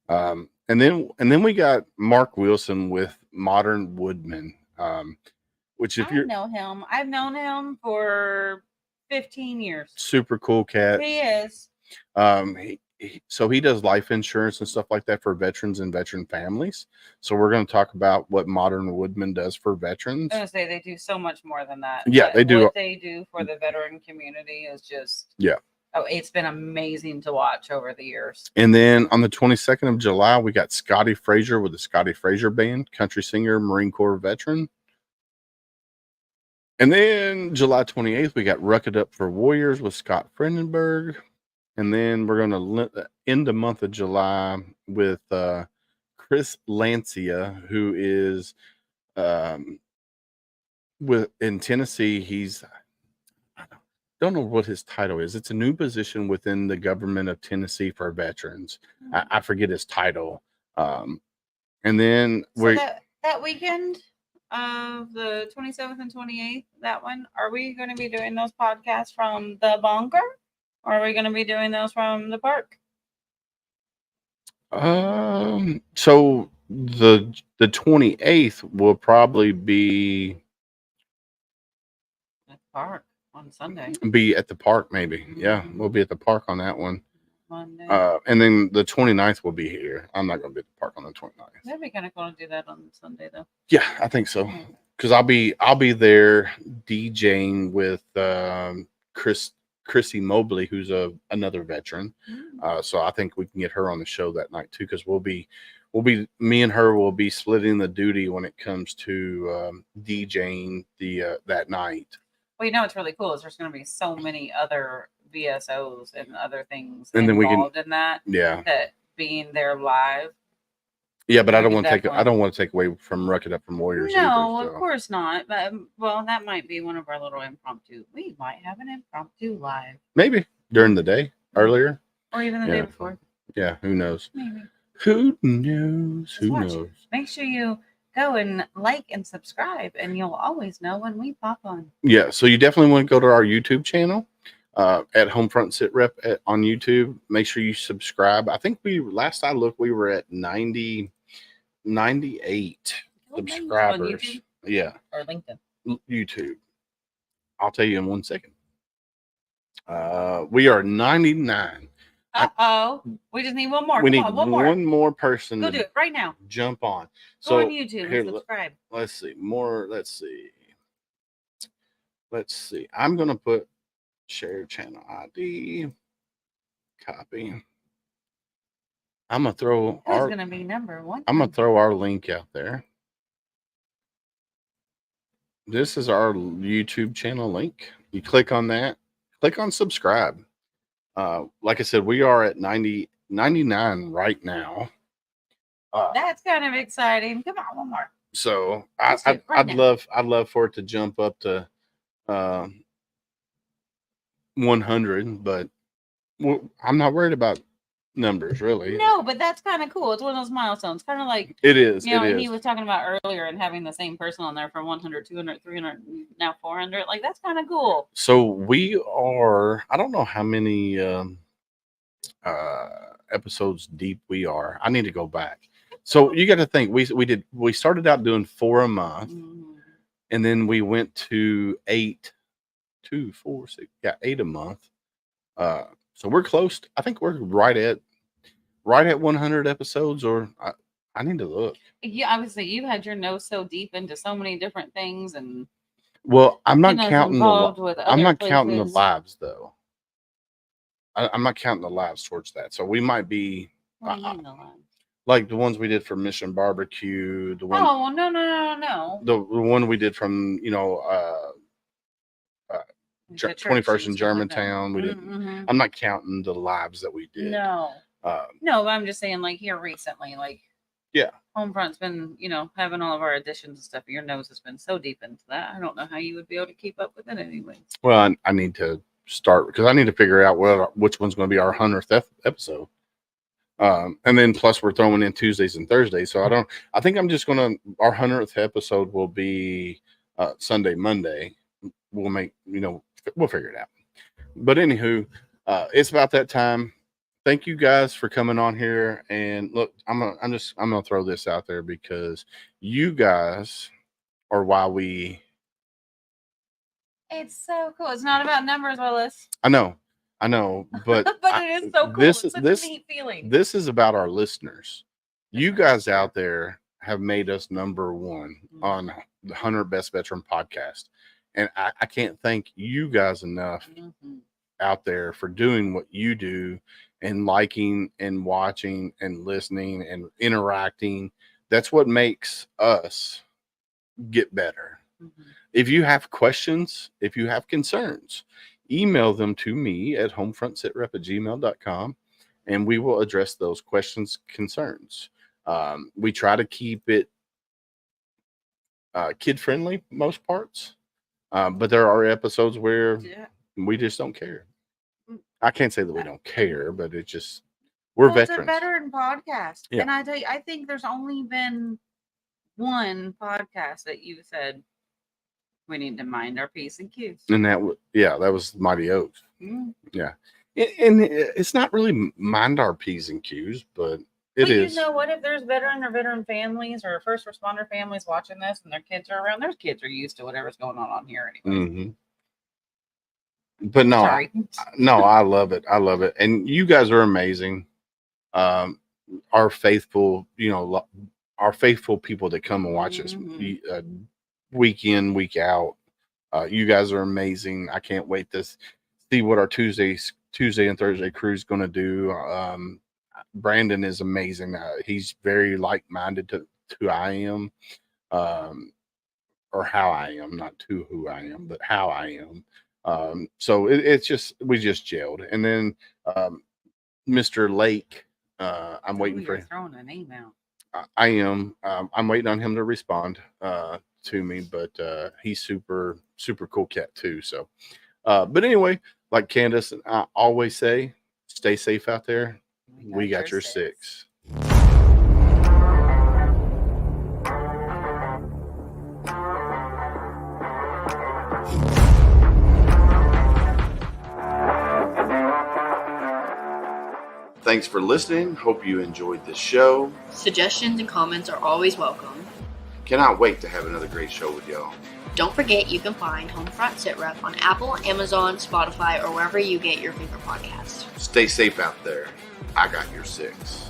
And then we got Mark Wilson with Modern Woodman. Which if you know him, I've known him for 15 years. Super cool cat. He is. So he does life insurance and stuff like that for veterans and veteran families. So we're going to talk about what Modern Woodman does for veterans. I was going to say they do so much more than that. Yeah, they do. What they do for the veteran community is just it's been amazing to watch over the years. And then on the 22nd of July, we got Scotty Frazier with the Scotty Frazier Band, country singer, Marine Corps veteran. And then July 28th, we got Ruck It Up for Warriors with Scott Frendenberg. And then we're going to end the month of July with Chris Lancia, who is in Tennessee. don't know what his title is. It's a new position within the government of Tennessee for veterans. I forget his title. And then that weekend of the 27th and 28th, that one, are we going to be doing those podcasts from the bunker, or are we going to be doing those from the park? So the 28th will probably be at the park on Sunday. Be at the park, maybe. Yeah, we'll be at the park on that one. Monday. And then the 29th will be here. I'm not going to be at the park on the 29th. That'd be kind of cool to do that on Sunday, though. Yeah, I think so. Because I'll be there DJing with Chrissy Mobley, who's another veteran. So I think we can get her on the show that night too, because me and her will be splitting the duty when it comes to DJing that night. Well, you know what's really cool is there's going to be so many other VSOs and other things and then involved in that. Yeah. That being there live. Yeah, but I don't want to take away from Ruck It Up from Warriors. No, of course not. But that might be one of our little impromptu. We might have an impromptu live. Maybe during the day, earlier, or even the day before. Yeah, who knows? Maybe. Who knows? Who knows? Make sure you go and like and subscribe, and you'll always know when we pop on. Yeah, so you definitely want to go to our YouTube channel at Homefront Sitrep on YouTube. Make sure you subscribe. I think last I looked, we were at 98 subscribers. Yeah. Or LinkedIn. YouTube. I'll tell you in 1 second. We are 99. We just need one more. We need one more person. Go do it right now. Jump on. Go on YouTube and subscribe. Let's see. I'm going to put share channel ID. Copy. I'm going to throw Who's going to be number one? I'm going to throw our link out there. This is our YouTube channel link. You click on that. Click on subscribe. Like I said, we are at 99 right now. That's kind of exciting. Come on, one more. So I'd love for it to jump up to 100, but I'm not worried about numbers really. No, but that's kind of cool. It's one of those milestones, kind of like it is. He was talking about earlier and having the same person on there for 100, 200, 300, now 400. Like that's kind of cool. So we are. I don't know how many episodes deep we are. I need to go back. So you got to think. We started out doing 4 a month, and then we went to 8, 2, 4, 6. Yeah, 8 a month. So we're close. I think we're right at 100 episodes, or I need to look. Yeah, obviously you had your nose so deep into so many different things, and well, I'm not counting counting the lives though. I'm not counting the lives towards that. So we might be like the ones we did for Mission Barbecue. The one. Oh no. The one we did from 21st in Germantown. We did. I'm not counting the lives that we did. No. No, but I'm just saying, like here recently, like Homefront's been, having all of our additions and stuff. Your nose has been so deep into that. I don't know how you would be able to keep up with it anyways. Well, I need to start because I need to figure out which one's going to be our 100th episode. And then plus we're throwing in Tuesdays and Thursdays. So I think I'm just going to, our 100th episode will be Sunday, Monday. We'll we'll figure it out. But anywho, it's about that time. Thank you guys for coming on here. And look, I'm gonna throw this out there because you guys are why we. It's so cool. It's not about numbers, Willis. I know, but but it is so cool. It's such a neat feeling. This is about our listeners. You guys out there have made us number one on the 100 Best Veteran podcast. And I can't thank you guys enough out there for doing what you do and liking and watching and listening and interacting. That's what makes us get better. If you have questions, if you have concerns, email them to me at homefrontsitrep@gmail.com and we will address those questions, concerns. We try to keep it kid friendly most parts. But there are episodes where We just don't care. I can't say that we don't care, but it just we're veterans. It's a veteran podcast, yeah. And I tell you, I think there's only been one podcast that you said we need to mind our P's and Q's, and that was Mighty Oaks. Mm-hmm. Yeah, and it's not really mind our P's and Q's, but it is. You know what? If there's veteran families or first responder families watching this and their kids are around, their kids are used to whatever's going on here anyway. Mm-hmm. But no, I love it. I love it. And you guys are amazing. Our faithful, our faithful people that come and watch us week in, week out. You guys are amazing. I can't wait to see what our Tuesday and Thursday crew is going to do. Brandon is amazing. He's very like-minded to who I am, or how I am, not to who I am, but how I am. So it's just, we just gelled. And then Mr. Lake, I'm waiting for him. Throwing a name out. I am. I'm waiting on him to respond to me, but he's super, super cool cat too. So, but anyway, like Candace and I always say, stay safe out there. We got your six. Thanks for listening. Hope you enjoyed this show. Suggestions and comments are always welcome. Cannot wait to have another great show with y'all. Don't forget you can find Homefront Sitrep on Apple, Amazon, Spotify, or wherever you get your favorite podcasts. Stay safe out there. I got your six.